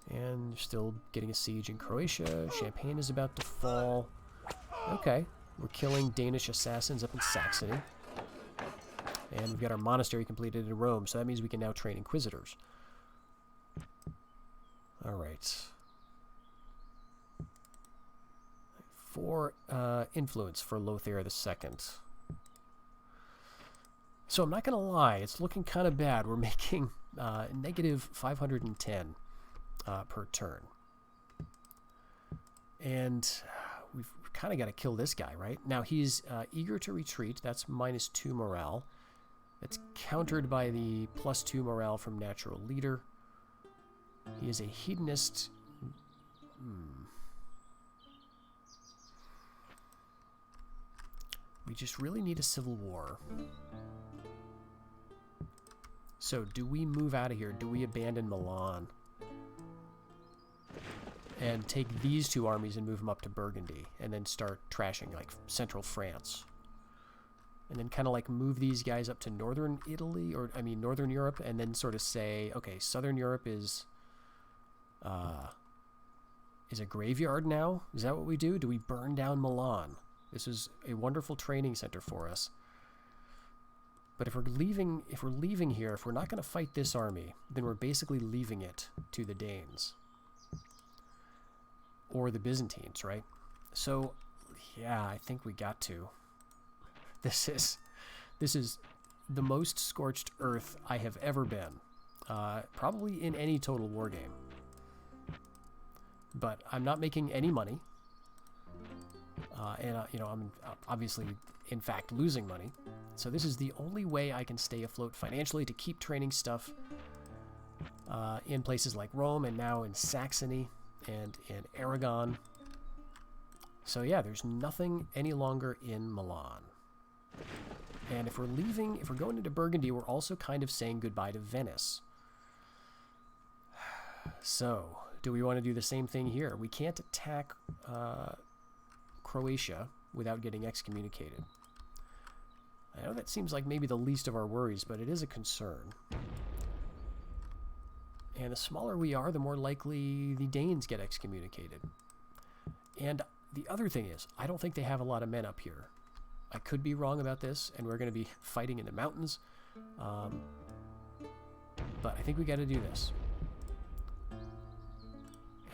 And still getting a siege in Croatia. Champagne is about to fall. Okay, we're killing Danish assassins up in Saxony. And we've got our monastery completed in Rome, so that means we can now train inquisitors. Alright. For influence for Lothair II. So I'm not going to lie, it's looking kind of bad. We're making negative 510 per turn. And we've kind of got to kill this guy, right? Now he's eager to retreat. That's -2 morale. That's countered by the +2 morale from natural leader. He is a hedonist. We just really need a civil war. So do we move out of here? Do we abandon Milan? And take these two armies and move them up to Burgundy, and then start trashing like central France, and then kind of like move these guys up to northern Italy, or I mean northern Europe, and then sort of say, okay, southern Europe is a graveyard now. Is that what we do? Do we burn down Milan? This is a wonderful training center for us. But if we're leaving here, if we're not going to fight this army, then we're basically leaving it to the Danes. Or the Byzantines, right? So, yeah, I think we got to. This is the most scorched earth I have ever been. Probably in any Total War game. But I'm not making any money. You know, I'm obviously, in fact, losing money. So this is the only way I can stay afloat financially, to keep training stuff in places like Rome, and now in Saxony and in Aragon. So yeah, there's nothing any longer in Milan. And if we're going into Burgundy, we're also kind of saying goodbye to Venice. So, do we want to do the same thing here? We can't attack Croatia without getting excommunicated. I know that seems like maybe the least of our worries, but it is a concern. And the smaller we are, the more likely the Danes get excommunicated. And the other thing is, I don't think they have a lot of men up here. I could be wrong about this, and we're going to be fighting in the mountains. But I think we got to do this.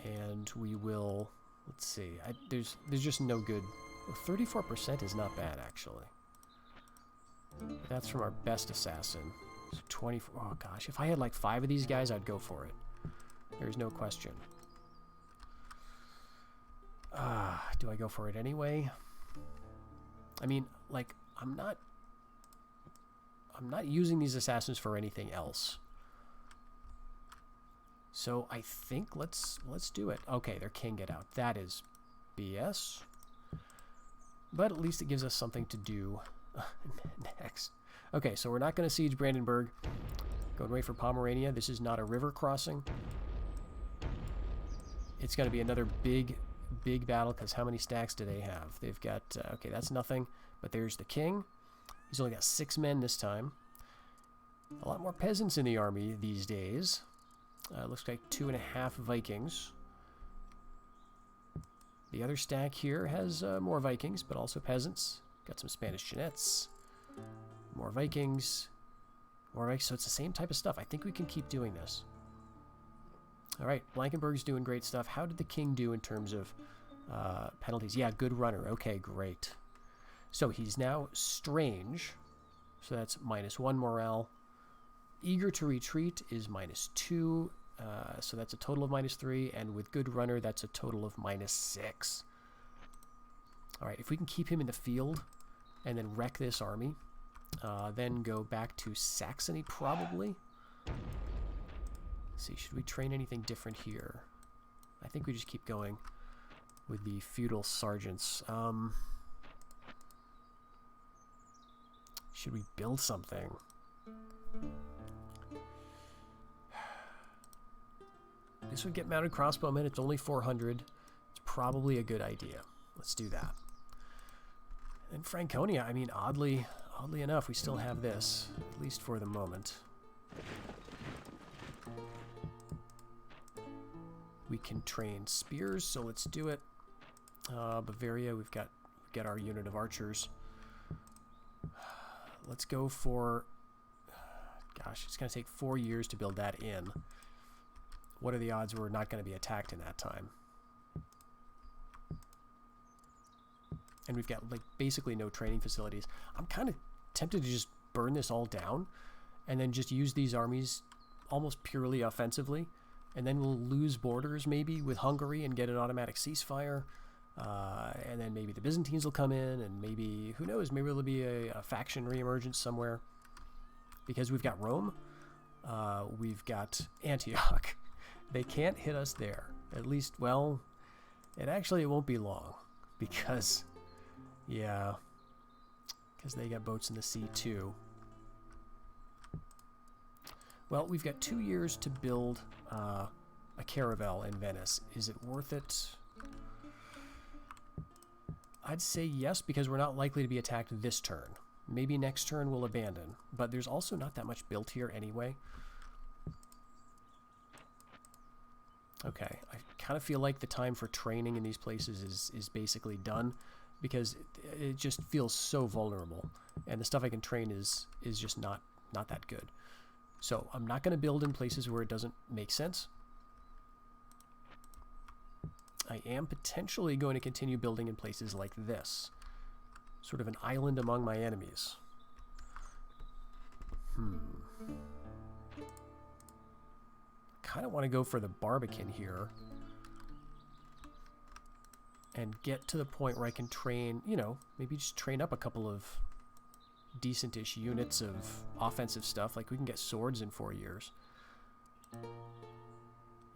And we will... Let's see. There's just no good... 34% is not bad, actually. That's from our best assassin. 24. Oh gosh, if I had like 5 of these guys, I'd go for it. There's no question. Do I go for it anyway? I mean, like, I'm not using these assassins for anything else. So I think let's do it. Okay, their king get out. That is BS. But at least it gives us something to do next. Okay, so we're not going to siege Brandenburg. Going right for Pomerania. This is not a river crossing. It's going to be another big battle, because how many stacks do they have? They've got... okay, that's nothing. But there's the king. He's only got 6 men this time. A lot more peasants in the army these days. Looks like 2.5 Vikings. The other stack here has more Vikings, but also peasants. Got some Spanish Genets. More Vikings. More Vikings. So it's the same type of stuff. I think we can keep doing this. Alright, Blankenberg's doing great stuff. How did the king do in terms of penalties? Yeah, good runner. Okay, great. So he's now strange. So that's -1 morale. Eager to retreat is -2. So that's a total of -3. And with good runner, that's a total of -6. Alright, if we can keep him in the field and then wreck this army, then go back to Saxony probably. Let's see, should we train anything different here? I think we just keep going with the feudal sergeants. Should we build something? This would get mounted crossbowmen. It's only 400. It's probably a good idea. Let's do that. And Franconia, I mean, oddly enough, we still have this, at least for the moment. We can train spears, so let's do it. Bavaria, we've got our unit of archers. Let's go for... Gosh, it's going to take 4 years to build that in. What are the odds we're not going to be attacked in that time? And we've got like basically no training facilities. I'm kind of tempted to just burn this all down and then just use these armies almost purely offensively, and then we'll lose borders maybe with Hungary and get an automatic ceasefire, and then maybe the Byzantines will come in, and maybe, who knows, maybe there'll be a faction reemergence somewhere. Because we've got Rome, we've got Antioch. They can't hit us there. At least, well, it won't be long, because... Yeah, because they got boats in the sea too. Well, we've got 2 years to build a caravel in Venice. Is it worth it? I'd say yes, because we're not likely to be attacked this turn. Maybe next turn we'll abandon, but there's also not that much built here anyway. Okay, I kind of feel like the time for training in these places is basically done, because it just feels so vulnerable, and the stuff I can train is just not that good. So I'm not going to build in places where it doesn't make sense. I am potentially going to continue building in places like this, sort of an island among my enemies. Kind of want to go for the Barbican here and get to the point where I can train, you know, maybe just train up a couple of decent-ish units of offensive stuff. Like, we can get swords in 4 years.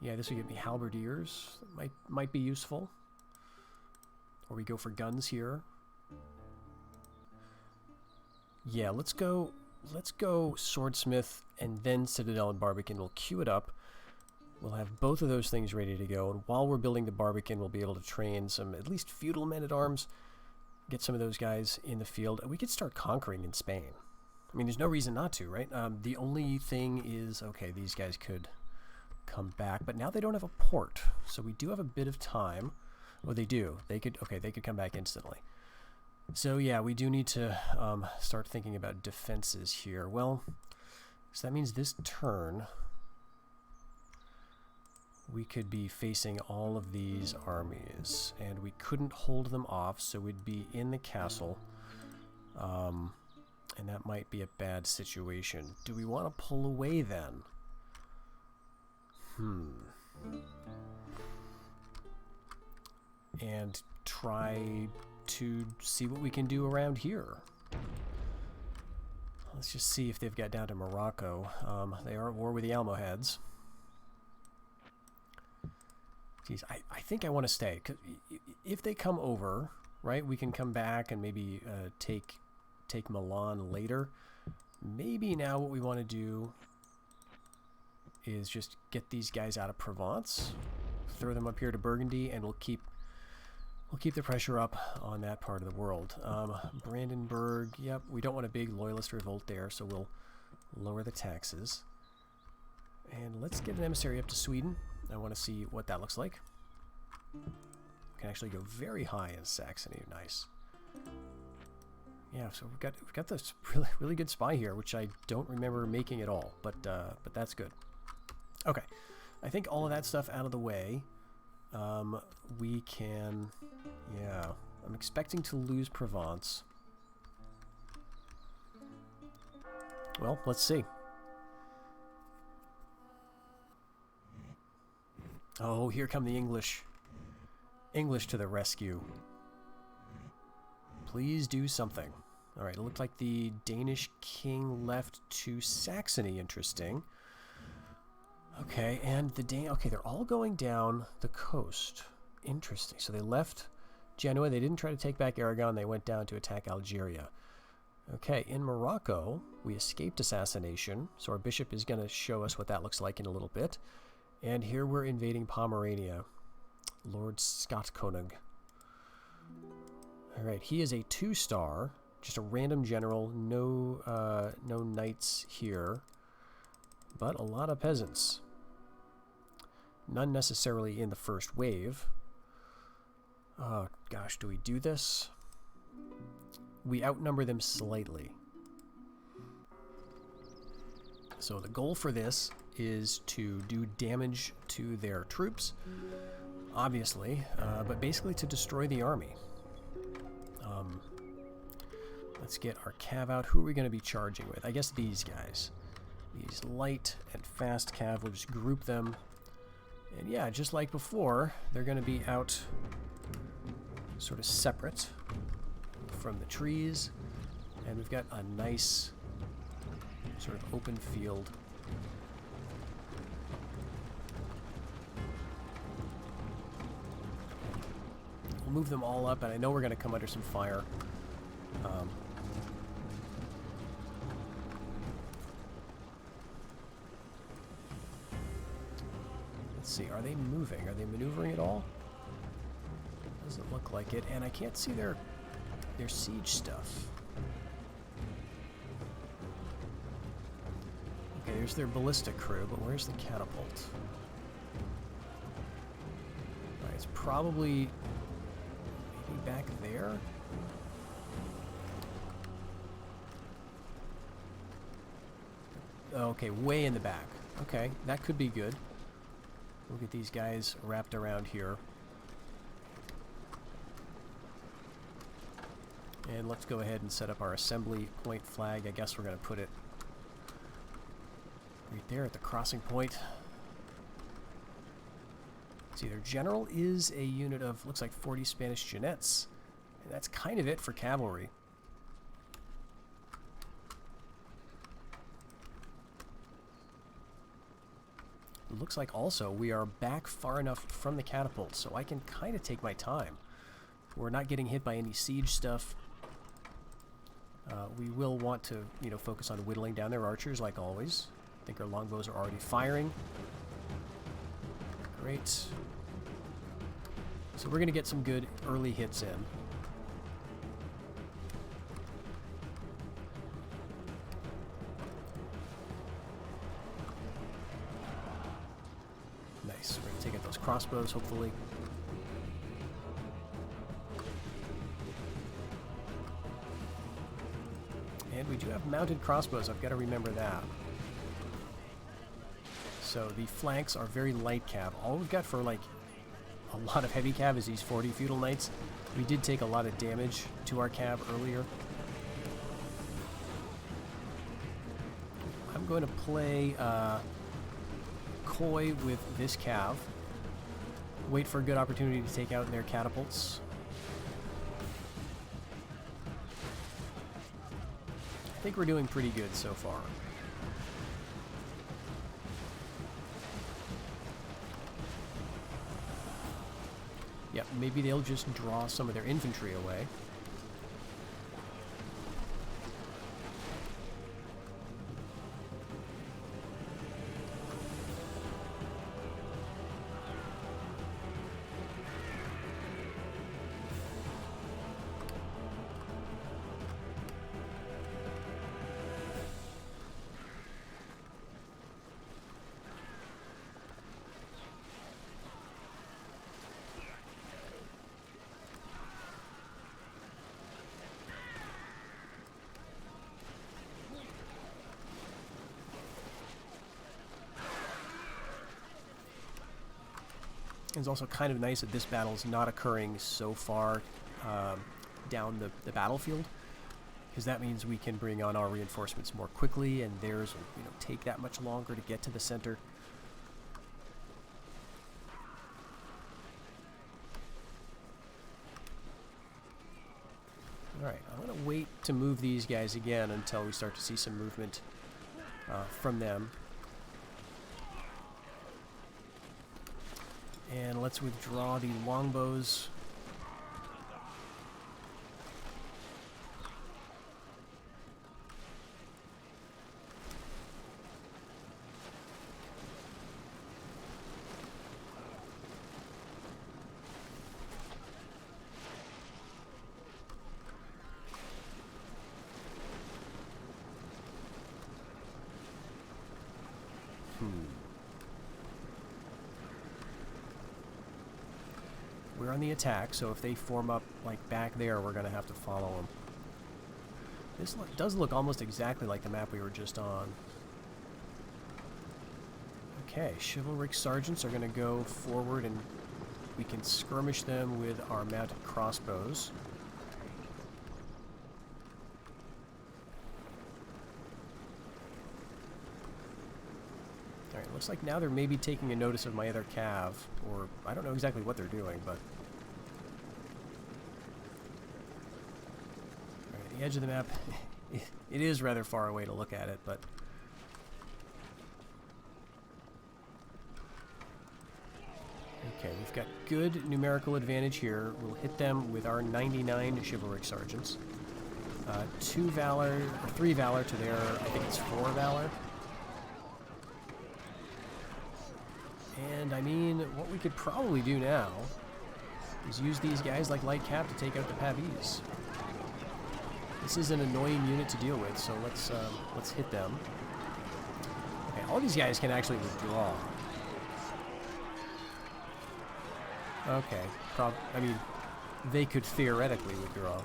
Yeah, this would get me halberdiers. That might be useful. Or we go for guns here. Yeah, let's go swordsmith and then citadel and Barbican. We'll queue it up. We'll have both of those things ready to go, and while we're building the Barbican, we'll be able to train some at least feudal men-at-arms, get some of those guys in the field. We could start conquering in Spain. I mean, there's no reason not to, right? The only thing is, okay, these guys could come back, but now they don't have a port, so we do have a bit of time. Oh, they do. They could come back instantly. So yeah, we do need to start thinking about defenses here. Well, so that means this turn we could be facing all of these armies, and we couldn't hold them off, so we'd be in the castle, and that might be a bad situation. Do we want to pull away then? And try to see what we can do around here. Let's just see if they've got down to Morocco. They are at war with the Almohads. Geez, I think I want to stay. 'Cause if they come over, right, we can come back and maybe take Milan later. Maybe now what we want to do is just get these guys out of Provence, throw them up here to Burgundy, and we'll keep the pressure up on that part of the world. Brandenburg, yep, we don't want a big loyalist revolt there, so we'll lower the taxes. And let's get an emissary up to Sweden. I want to see what that looks like. We can actually go very high in Saxony. Nice. Yeah, so we've got this really good spy here, which I don't remember making at all, but that's good. Okay, I think all of that stuff out of the way. We can, yeah, I'm expecting to lose Provence. Well, let's see. Oh, here come the English. English to the rescue. Please do something. Alright, it looked like the Danish king left to Saxony. Interesting. Okay, and okay, they're all going down the coast. Interesting. So they left Genoa. They didn't try to take back Aragon. They went down to attack Algeria. Okay, in Morocco, we escaped assassination. So our bishop is going to show us what that looks like in a little bit. And here we're invading Pomerania. Lord Skotkonung. Alright, he is a 2-star. Just a random general. No knights here. But a lot of peasants. None necessarily in the first wave. Oh gosh, do we do this? We outnumber them slightly. So the goal for this is to do damage to their troops, obviously, but basically to destroy the army. Let's get our cav out. Who are we going to be charging with? I guess these guys. These light and fast cav, we'll just group them. And yeah, just like before, they're going to be out sort of separate from the trees. And we've got a nice sort of open field. We'll move them all up, and I know we're going to come under some fire. Let's see, are they moving? Are they maneuvering at all? Doesn't look like it, and I can't see their siege stuff. Okay, there's their ballistic crew, but where's the catapult? Alright, it's probably maybe back there? Okay, way in the back. Okay, that could be good. We'll get these guys wrapped around here. And let's go ahead and set up our assembly point flag. I guess we're going to put it right there at the crossing point. See, their general is a unit of, looks like 40 Spanish Jeannettes. And that's kind of it for cavalry. It looks like also we are back far enough from the catapult, so I can kind of take my time. We're not getting hit by any siege stuff. We will want to, you know, focus on whittling down their archers like always. I think our longbows are already firing. Great. So we're going to get some good early hits in. Nice. We're going to take out those crossbows, hopefully. And we do have mounted crossbows. I've got to remember that. So the flanks are very light cav. All we've got for like a lot of heavy cav is these 40 feudal knights. We did take a lot of damage to our cav earlier. I'm going to play coy with this cav. Wait for a good opportunity to take out their catapults. I think we're doing pretty good so far. Yep, maybe they'll just draw some of their infantry away. It's also kind of nice that this battle is not occurring so far down the battlefield, because that means we can bring on our reinforcements more quickly, and theirs will, you know, take that much longer to get to the center. Alright, I'm going to wait to move these guys again until we start to see some movement from them. And let's withdraw the longbows. we're on the attack, so if they form up like back there, we're going to have to follow them. This does look almost exactly like the map we were just on. Okay, chivalric sergeants are going to go forward, and we can skirmish them with our mounted crossbows. Alright, looks like now they're maybe taking a notice of my other cav, or I don't know exactly what they're doing, but... Alright, the edge of the map, it is rather far away to look at it, but... Okay, we've got good numerical advantage here. We'll hit them with our 99 chivalric sergeants. 2 valor, or 3 valor to their, I think it's 4 valor. And I mean, what we could probably do now is use these guys like light cap to take out the Pavis. This is an annoying unit to deal with, so let's hit them. Okay, all these guys can actually withdraw. Okay, I mean, they could theoretically withdraw.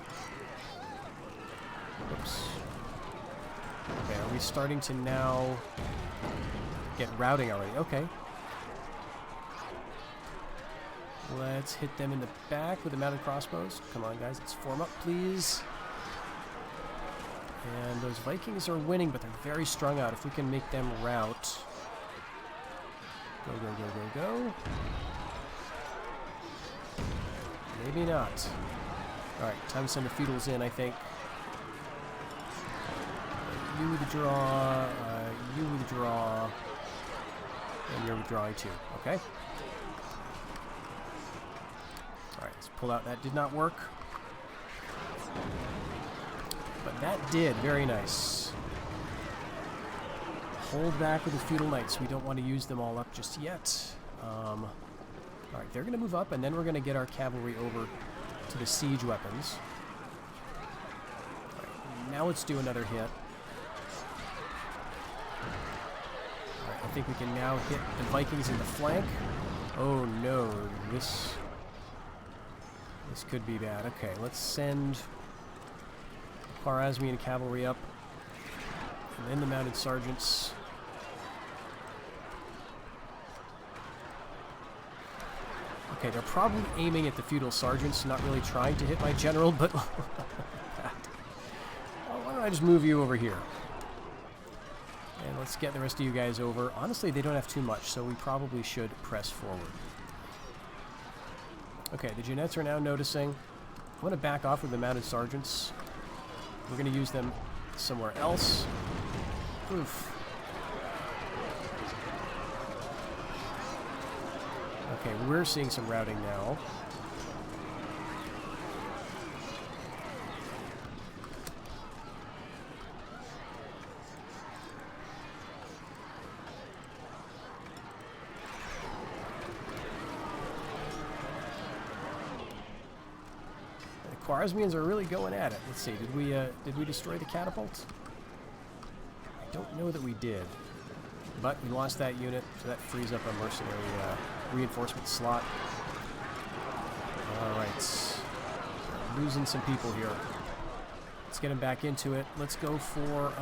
Whoops. Okay, are we starting to now get routing already? Okay. Let's hit them in the back with the mounted crossbows. Come on, guys, let's form up, please. And those Vikings are winning, but they're very strung out. If we can make them rout. Go, go, go, go, go. Maybe not. Alright, time to send the feudals in, I think. You withdraw, you withdraw, and you're withdrawing too, okay? Alright, let's pull out. That did not work. But that did. Very nice. Hold back with the feudal knights. We don't want to use them all up just yet. Alright, they're going to move up, and then we're going to get our cavalry over to the siege weapons. Alright, now let's do another hit. Alright, I think we can now hit the Vikings in the flank. Oh no, this could be bad. Okay, let's send Khwarezmian cavalry up, and then the mounted sergeants. Okay, they're probably aiming at the feudal sergeants, not really trying to hit my general, but oh, why don't I just move you over here? And let's get the rest of you guys over. Honestly, they don't have too much, so we probably should press forward. Okay, the Jeannettes are now noticing. I'm going to back off with the mounted sergeants. We're going to use them somewhere else. Oof. Okay, we're seeing some routing now. The Khwarezmians are really going at it. Let's see, did we destroy the catapult? I don't know that we did. But we lost that unit, so that frees up a mercenary reinforcement slot. Alright. Losing some people here. Let's get them back into it. Let's go for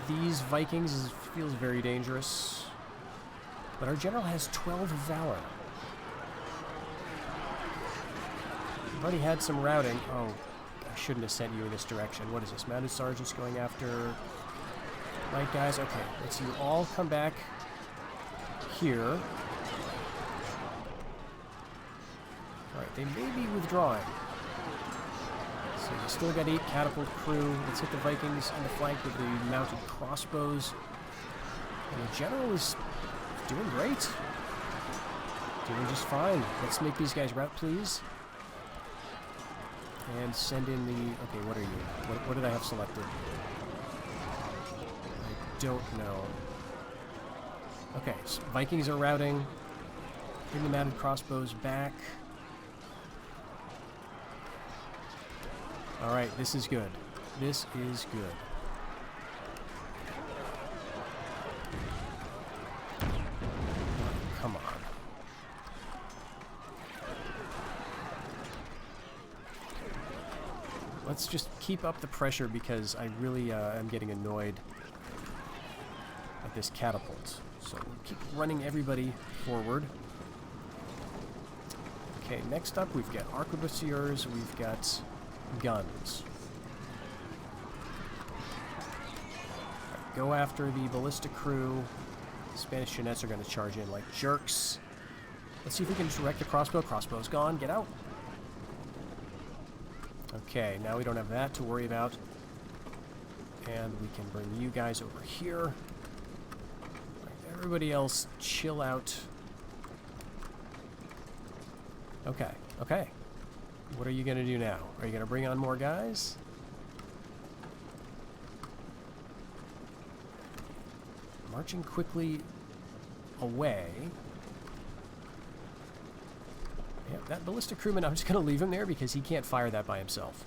these Vikings. It feels very dangerous. But our general has 12 valor. We've already had some routing. Oh, I shouldn't have sent you in this direction. What is this? Mounted sergeants going after... Right, guys? Okay, let's you all come back here. Alright, they may be withdrawing. So we still got 8 catapult crew. Let's hit the Vikings on the flank with the mounted crossbows. And the general is doing great. Doing just fine. Let's make these guys rout, please. And send in the... Okay, what are you? What did I have selected? Don't know. Okay, so Vikings are routing. Bring the mounted crossbows back. Alright, this is good. This is good. Come on. Let's just keep up the pressure because I really am getting annoyed at this catapult. So we'll keep running everybody forward. Okay, next up we've got arquebusiers, we've got guns. Right, go after the ballista crew. The Spanish Jeanettes are going to charge in like jerks. Let's see if we can direct the crossbow. Crossbow's gone. Get out. Okay, now we don't have that to worry about. And we can bring you guys over here. Right, everybody else, chill out. Okay, okay. What are you going to do now? Are you going to bring on more guys? Marching quickly away. Yeah, that ballistic crewman, I'm just going to leave him there because he can't fire that by himself.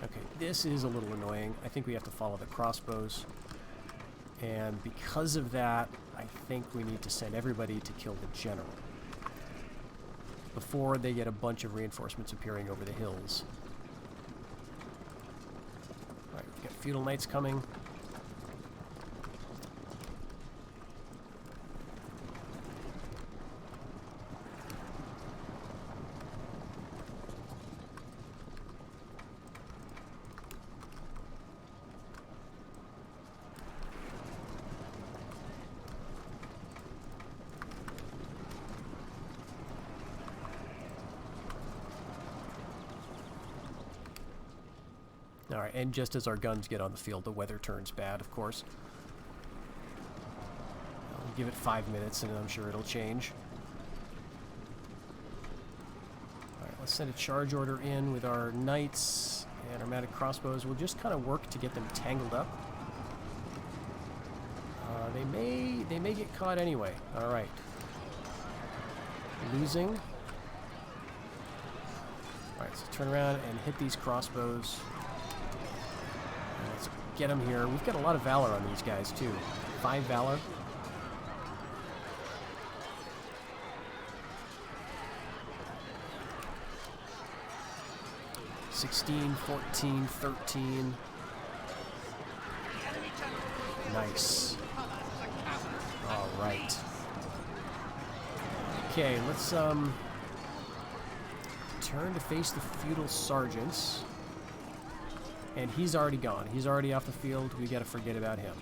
Okay, this is a little annoying. I think we have to follow the crossbows. And because of that, I think we need to send everybody to kill the general before they get a bunch of reinforcements appearing over the hills. Alright, we've got feudal knights coming. Alright, and just as our guns get on the field, the weather turns bad, of course. I'll give it 5 minutes and I'm sure it'll change. Alright, let's send a charge order in with our knights and our magic crossbows. We'll just kind of work to get them tangled up. They may get caught anyway. Alright. Losing. Alright, so turn around and hit these crossbows. Let's get them here. We've got a lot of valor on these guys, too. 5 valor. $16, $14, $13. Nice. All right. Okay, let's turn to face the feudal sergeants. And he's already gone. He's already off the field. We gotta forget about him.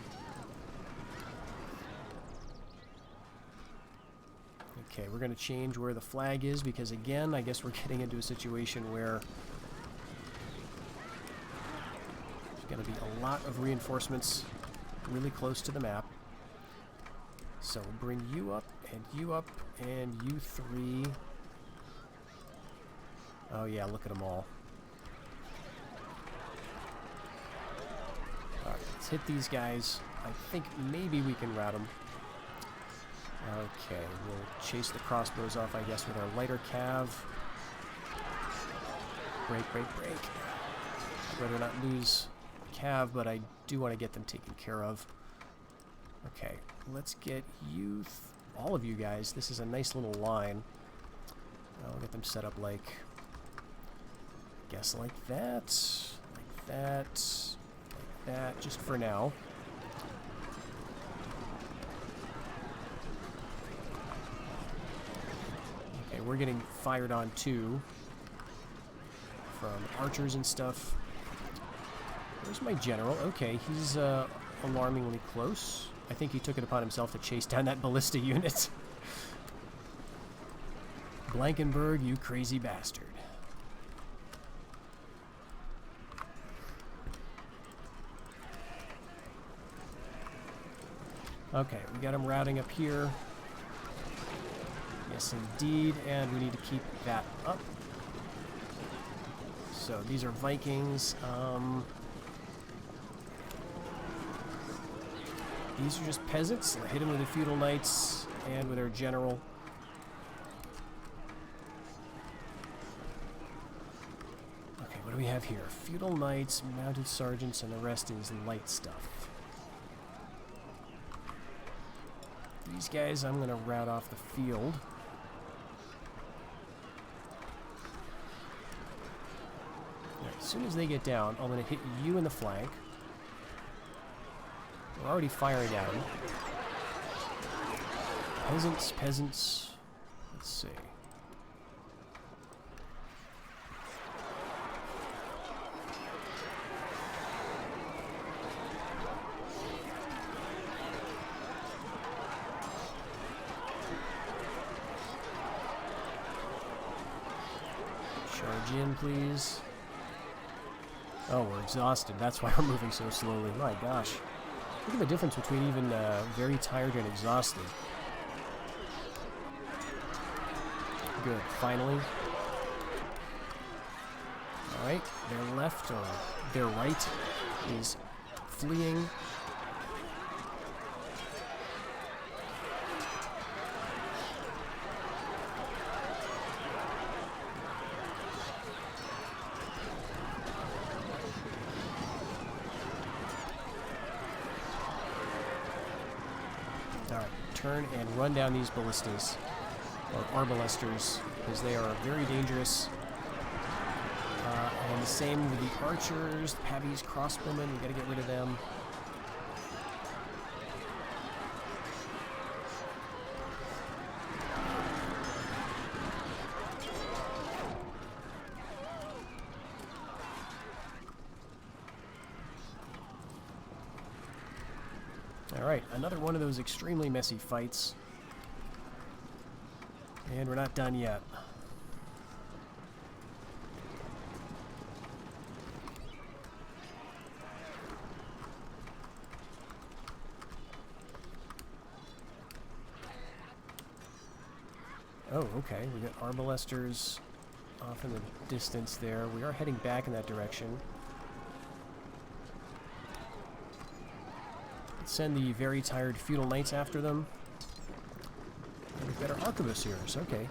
Okay, we're gonna change where the flag is because again, I guess we're getting into a situation where there's gonna be a lot of reinforcements really close to the map. So we'll bring you up and you 3. Oh yeah, look at them all. Alright, let's hit these guys. I think maybe we can rout them. Okay, we'll chase the crossbows off, I guess, with our lighter cav. Break, break, break. I'd rather not lose cav, but I do want to get them taken care of. Okay, let's get you, all of you guys. This is a nice little line. I'll get them set up like, I guess like that, like that, like that, just for now. Okay, we're getting fired on too from archers and stuff. Where's my general? Okay, he's alarmingly close. I think he took it upon himself to chase down that ballista unit. Blankenberg, you crazy bastard. Okay, we got him routing up here. Yes, indeed, and we need to keep that up. So these are Vikings. These are just peasants. I hit them with the feudal knights and with our general. Okay, what do we have here? Feudal knights, mounted sergeants, and the rest is light stuff. These guys I'm going to route off the field. Right, as soon as they get down, I'm going to hit you in the flank. We're already firing at them. Peasants, peasants. Let's see. Charge in, please. Oh, we're exhausted. That's why we're moving so slowly. My gosh. Look at the difference between even very tired and exhausted. Good. Finally. Alright. Their left or their right is fleeing. Alright, turn and run down these ballistas, or arbalesters, because they are very dangerous. And the same with the archers, the pabbies, crossbowmen, we gotta get rid of them. Alright, another one of those extremely messy fights. And we're not done yet. Oh, okay. We got arbalesters off in the distance there. We are heading back in that direction. Send the very tired feudal knights after them. And we've got our arquebusiers, okay.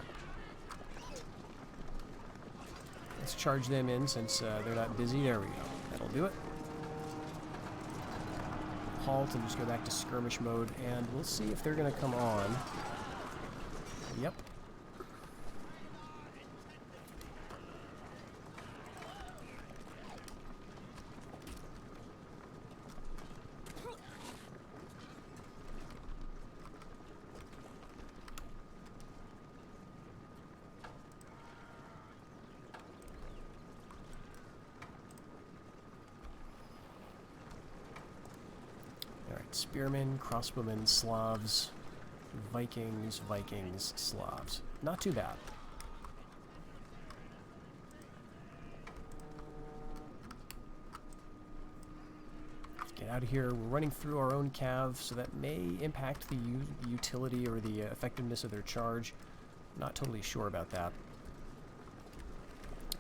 Let's charge them in since they're not busy. There we go. That'll do it. Halt and just go back to skirmish mode, and we'll see if they're going to come on. Yep. Spearmen, crossbowmen, Slavs, Vikings, Vikings, Slavs. Not too bad. Let's get out of here. We're running through our own cav, so that may impact the utility or the effectiveness of their charge. Not totally sure about that.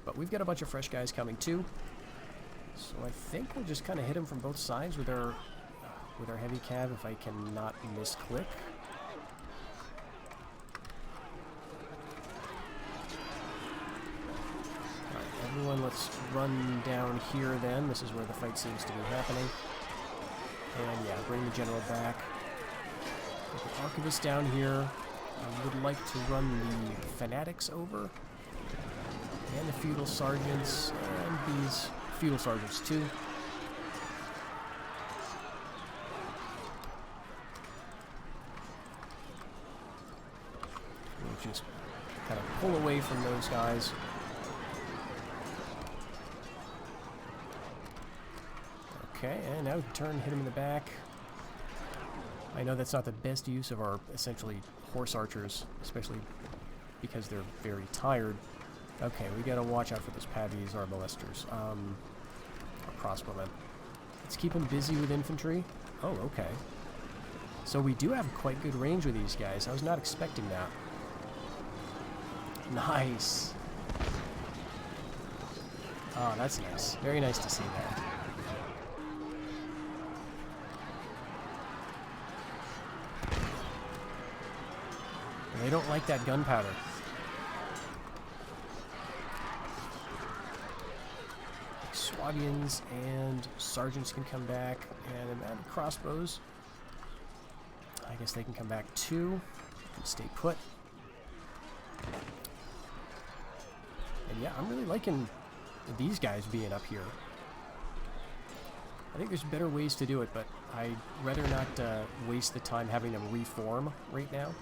But we've got a bunch of fresh guys coming too. So I think we'll just kind of hit them from both sides with our heavy cav if I cannot misclick. Alright, everyone, let's run down here then. This is where the fight seems to be happening. And yeah, bring the general back. Put the archivist down here. I would like to run the fanatics over. And the feudal sergeants. And these feudal sergeants too. Just kind of pull away from those guys. Okay, and now turn, hit him in the back. I know that's not the best use of our essentially horse archers, especially because they're very tired. Okay, we gotta watch out for those pabbies, arbalesters, or crossbowmen. Let's keep them busy with infantry. Oh, okay. So we do have quite good range with these guys. I was not expecting that. Nice. Oh, that's nice. Very nice to see that. They don't like that gunpowder. Swabians and sergeants can come back, and the man with crossbows. I I guess they can come back too. Stay put. And yeah, I'm really liking these guys being up here. I think there's better ways to do it, but I'd rather not waste the time having them reform right now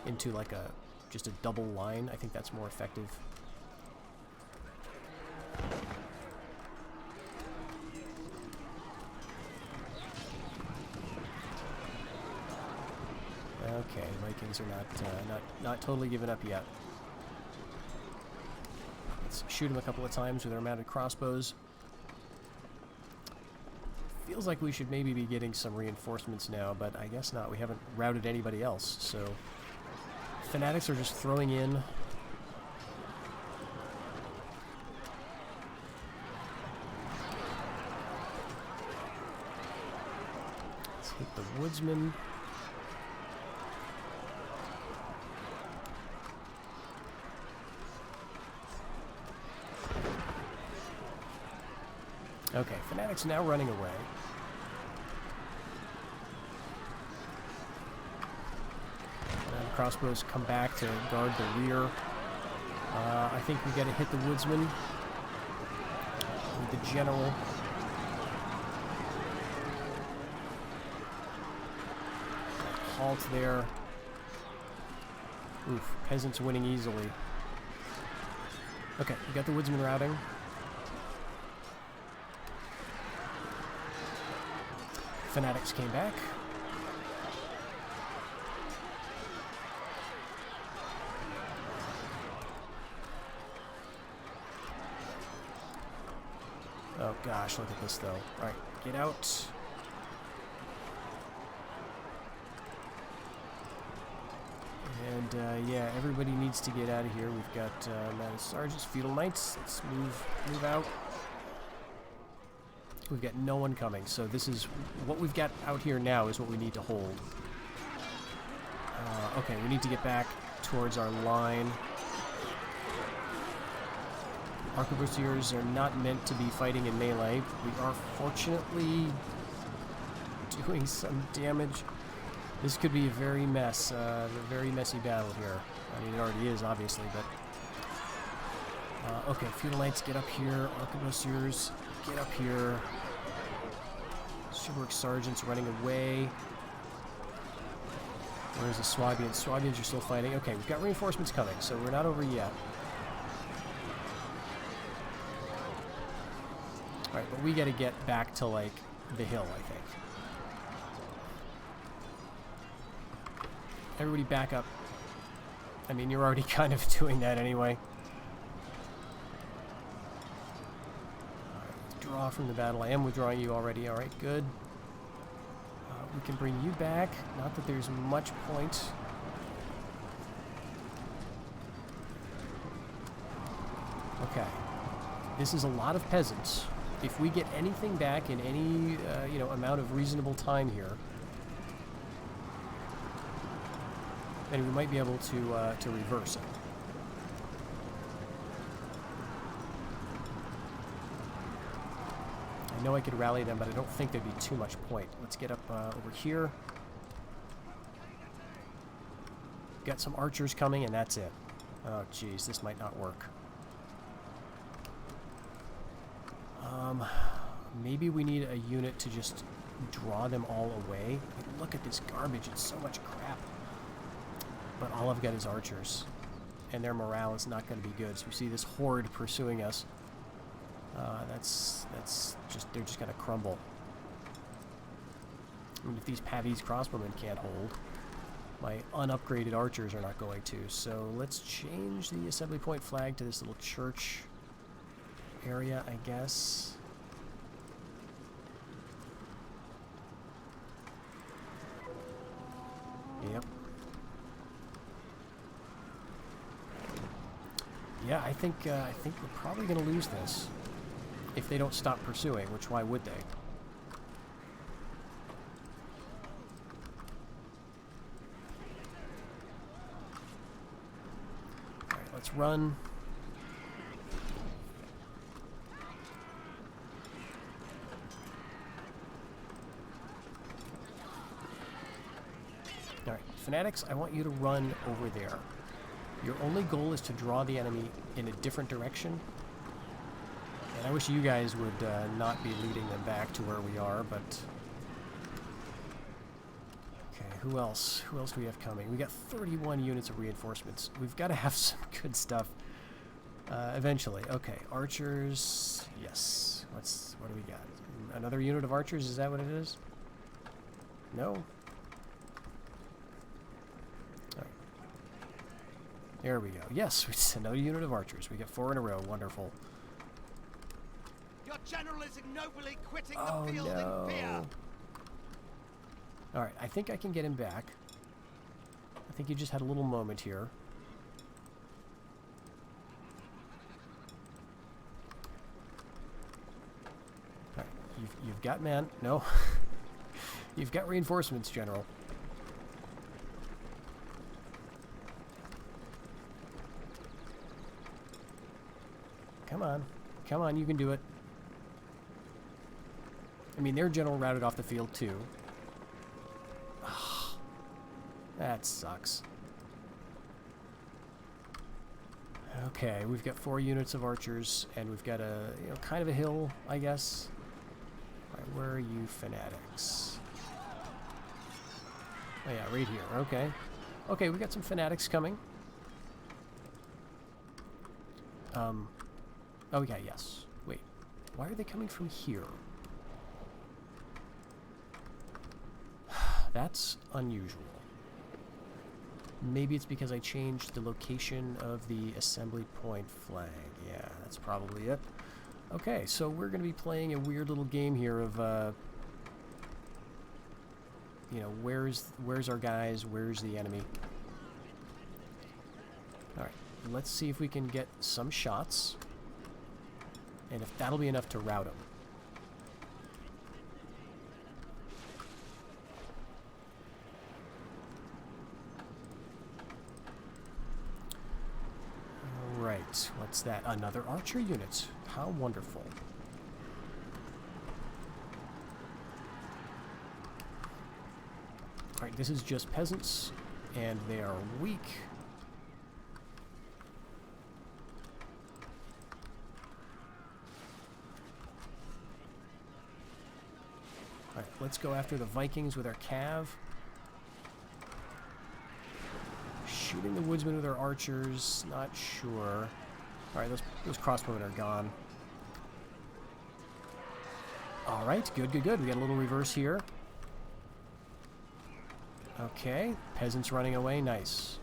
into like just a double line. I think that's more effective. Okay, Vikings are not totally giving up yet. Let's shoot them a couple of times with our mounted crossbows. Feels like we should maybe be getting some reinforcements now, but I guess not. We haven't routed anybody else, so fanatics are just throwing in. Let's hit the woodsman. Okay, fanatics now running away. And crossbows come back to guard the rear. I think we got to hit the woodsman with the general. Halt there. Oof, peasants winning easily. Okay, we got the woodsman routing. Fanatics came back. Oh gosh, look at this though. Alright, get out. And yeah, everybody needs to get out of here. We've got mounted sergeants, feudal knights. Let's move out. We've got no one coming, so this is what we've got out here now is what we need to hold. Okay, we need to get back towards our line. Arquebusiers are not meant to be fighting in melee. We are fortunately doing some damage. This could be a very messy battle here. I mean, it already is, obviously, but... okay, feudal knights, get up here. Arquebusiers, get up here. Chivalric sergeants running away. Where's the Swabians? Swabians are still fighting. Okay, we've got reinforcements coming, so we're not over yet. Alright, but we gotta get back to, like, the hill, I think. Everybody back up. I mean, you're already kind of doing that anyway. Draw from the battle. I am withdrawing you already. Alright, good. We can bring you back. Not that there's much point. Okay. This is a lot of peasants. If we get anything back in any, you know, amount of reasonable time here, then we might be able to reverse it. I know I could rally them, but I don't think there'd be too much point. Let's get up over here. Got some archers coming, and that's it. Oh, geez, this might not work. Maybe we need a unit to just draw them all away. I mean, look at this garbage. It's so much crap. But all I've got is archers. And their morale is not going to be good. So we see this horde pursuing us. That's just, they're just going to crumble. I mean, if these crossbowmen can't hold, my unupgraded archers are not going to. So let's change the assembly point flag to this little church area, I guess. Yep. Yeah, I think we're probably going to lose this if they don't stop pursuing, which why would they? All right, let's run. Fanatics, I want you to run over there. Your only goal is to draw the enemy in a different direction. And I wish you guys would not be leading them back to where we are, but... Okay, who else? Who else do we have coming? We got 31 units of reinforcements. We've got to have some good stuff eventually. Okay, archers. Yes. What do we got? Another unit of archers? Is that what it is? No? Alright. There we go. Yes, it's another unit of archers. We got 4 in a row. Wonderful. Your general is ignobly quitting the field in fear. Alright, I think I can get him back. I think he just had a little moment here. Alright, you've got men. No. You've got reinforcements, General. Come on. Come on, you can do it. I mean, their general routed off the field, too. Oh, that sucks. Okay, we've got 4 units of archers, and we've got a, kind of a hill, I guess. All right, where are you, Fanatics? Oh, yeah, right here. Okay. Okay, we got some Fanatics coming. Oh, yeah, yes. Wait. Why are they coming from here? That's unusual. Maybe it's because I changed the location of the assembly point flag. Yeah, that's probably it. Okay, so we're going to be playing a weird little game here of, where's our guys, where's the enemy? Alright, let's see if we can get some shots, and if that'll be enough to rout them. Right, what's that? Another archer unit. How wonderful. Alright, this is just peasants, and they are weak. Alright, let's go after the Vikings with our cav. Shooting the woodsmen with our archers, not sure. Alright, those crossbowmen are gone. Alright, good, good, good. We got a little reverse here. Okay, peasants running away, nice.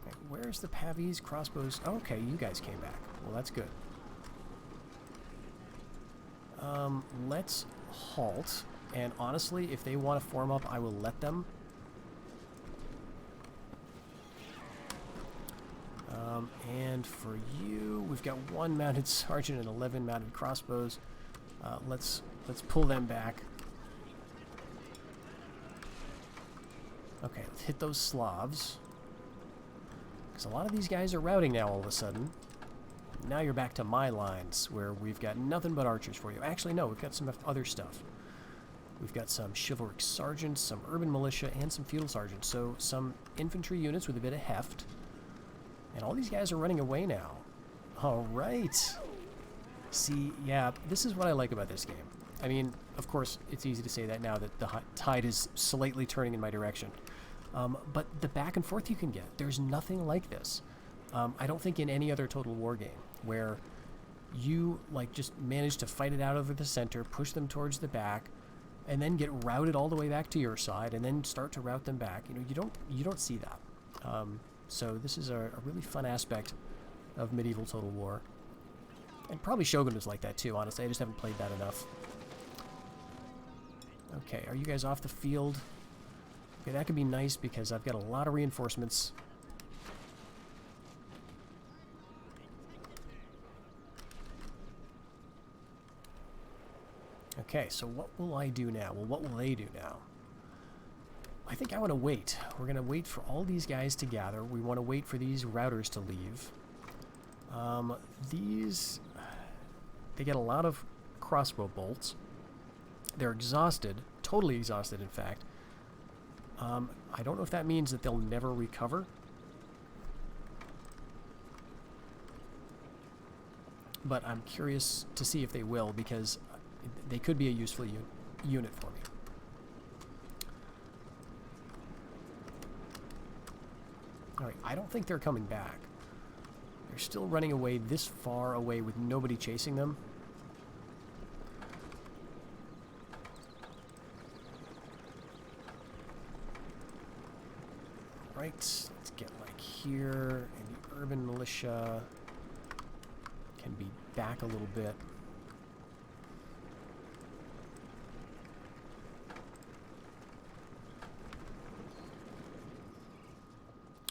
Okay, where's the Pavies, crossbows? Okay, you guys came back. Well, that's good. Let's halt, and honestly, if they want to form up, I will let them. And for you, we've got 1 mounted sergeant and 11 mounted crossbows. Let's pull them back. Okay, let's hit those Slavs. Because a lot of these guys are routing now all of a sudden. Now you're back to my lines, where we've got nothing but archers for you. Actually, no, we've got some other stuff. We've got some chivalric sergeants, some urban militia, and some feudal sergeants. So some infantry units with a bit of heft. And all these guys are running away now. All right. See, yeah, this is what I like about this game. I mean, of course, it's easy to say that now that the tide is slightly turning in my direction. But the back and forth you can get, there's nothing like this. I don't think in any other Total War game where you just manage to fight it out over the center, push them towards the back, and then get routed all the way back to your side, and then start to route them back. You don't see that. So this is a really fun aspect of medieval Total War, and probably Shogun was like that too. Honestly, I just haven't played that enough. Okay, are you guys off the field? Okay, that could be nice because I've got a lot of reinforcements. Okay, so what will I do now? Well, what will they do now? I think I want to wait. We're going to wait for all these guys to gather. We want to wait for these routers to leave. they get a lot of crossbow bolts. They're exhausted, totally exhausted, in fact. I don't know if that means that they'll never recover. But I'm curious to see if they will, because they could be a useful unit for me. Alright, I don't think they're coming back. They're still running away this far away with nobody chasing them. Right, let's get like here, and the urban militia can be back a little bit.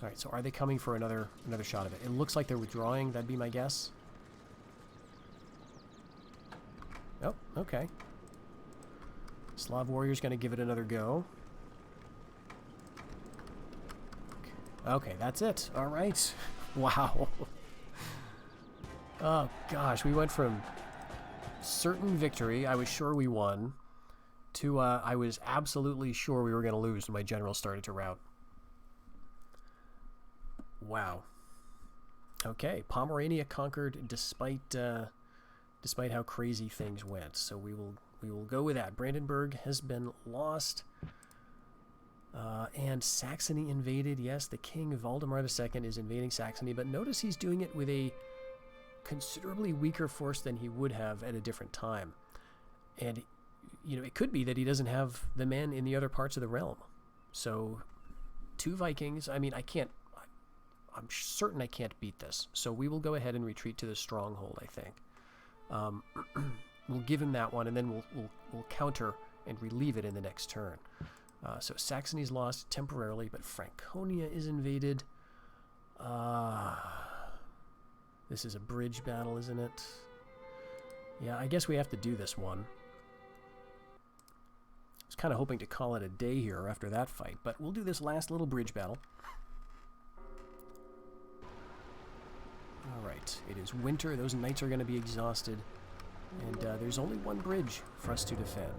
All right, so are they coming for another shot of it? It looks like they're withdrawing. That'd be my guess. Oh, okay. Slav warrior's going to give it another go. Okay, that's it. All right. Wow. Oh, gosh. We went from certain victory, I was sure we won, to I was absolutely sure we were going to lose when my general started to rout. Wow. Okay, Pomerania conquered despite how crazy things went. So we will go with that. Brandenburg has been lost. And Saxony invaded. Yes, the king, Valdemar II, is invading Saxony, but notice he's doing it with a considerably weaker force than he would have at a different time. And, you know, it could be that he doesn't have the men in the other parts of the realm. So, 2 Vikings, I mean, I'm certain I can't beat this. So we will go ahead and retreat to the stronghold, I think. We'll give him that one, and then we'll counter and relieve it in the next turn. So Saxony's lost temporarily, but Franconia is invaded. This is a bridge battle, isn't it? Yeah, I guess we have to do this one. I was kind of hoping to call it a day here after that fight, but we'll do this last little bridge battle. Alright, it is winter. Those knights are going to be exhausted. And there's only one bridge for us to defend.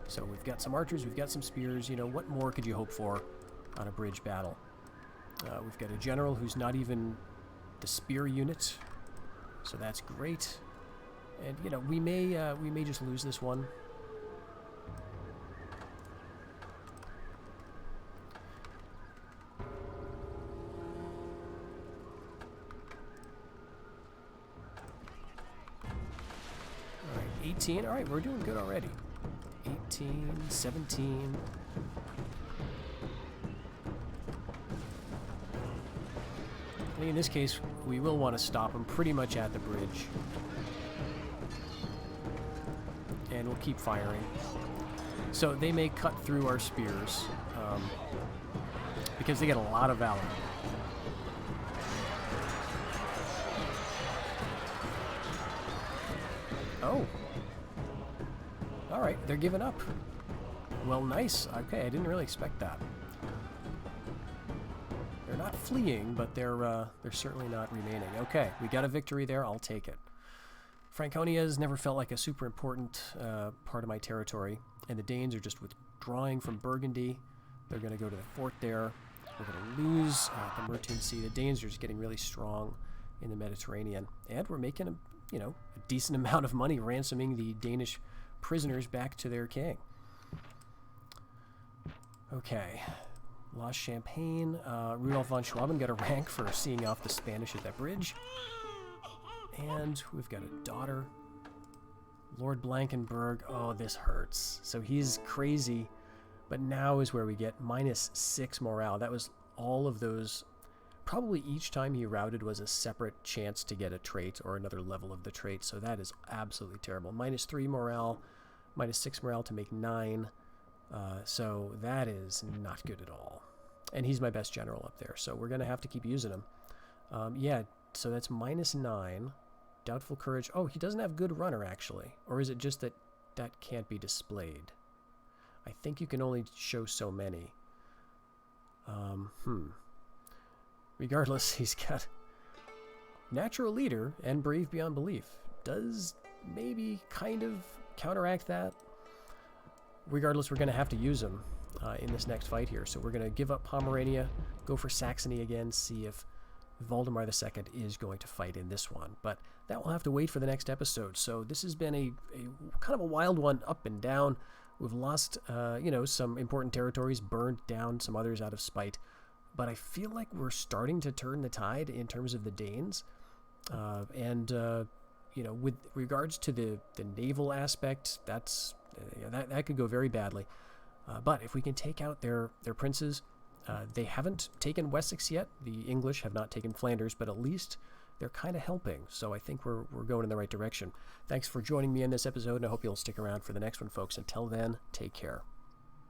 So we've got some archers, we've got some spears. You know, what more could you hope for on a bridge battle? We've got a general who's not even the spear unit, so that's great. And you know, we may just lose this one. All right, 18. All right, we're doing good already. 18, 17. I think in this case, we will want to stop them pretty much at the bridge. And we'll keep firing. So they may cut through our spears, because they get a lot of valor. Oh. Alright, they're giving up. Well, nice. Okay, I didn't really expect that. They're not fleeing, but they're certainly not remaining. Okay, we got a victory there. I'll take it. Franconia has never felt like a super important part of my territory, and the Danes are just withdrawing from Burgundy. They're going to go to the fort there. We're going to lose the Mertun Sea. The Danes are just getting really strong in the Mediterranean, and we're making a decent amount of money ransoming the Danish prisoners back to their king. Okay. Lost Champagne. Rudolf von Schwaben got a rank for seeing off the Spanish at that bridge. And we've got a daughter. Lord Blankenberg. Oh, this hurts. So he's crazy. But now is where we get -6 morale. That was all of those. Probably each time he routed was a separate chance to get a trait or another level of the trait. So that is absolutely terrible. -3 morale. -6 morale to make 9. So that is not good at all. And he's my best general up there, so we're going to have to keep using him. Yeah, so that's -9. Doubtful courage. Oh, he doesn't have good runner, actually. Or is it just that that can't be displayed? I think you can only show so many. Regardless, he's got natural leader and brave beyond belief. Does maybe kind of counteract that. Regardless, we're going to have to use them in this next fight here. So we're going to give up Pomerania, go for Saxony again, see if Valdemar II is going to fight in this one. But that will have to wait for the next episode. So this has been a kind of a wild one, up and down. We've lost, some important territories, burned down some others out of spite. But I feel like we're starting to turn the tide in terms of the Danes. With regards to the naval aspect, that could go very badly. But if we can take out their princes, they haven't taken Wessex yet. The English have not taken Flanders, but at least they're kind of helping. So I think we're going in the right direction. Thanks for joining me in this episode, and I hope you'll stick around for the next one, folks. Until then, take care.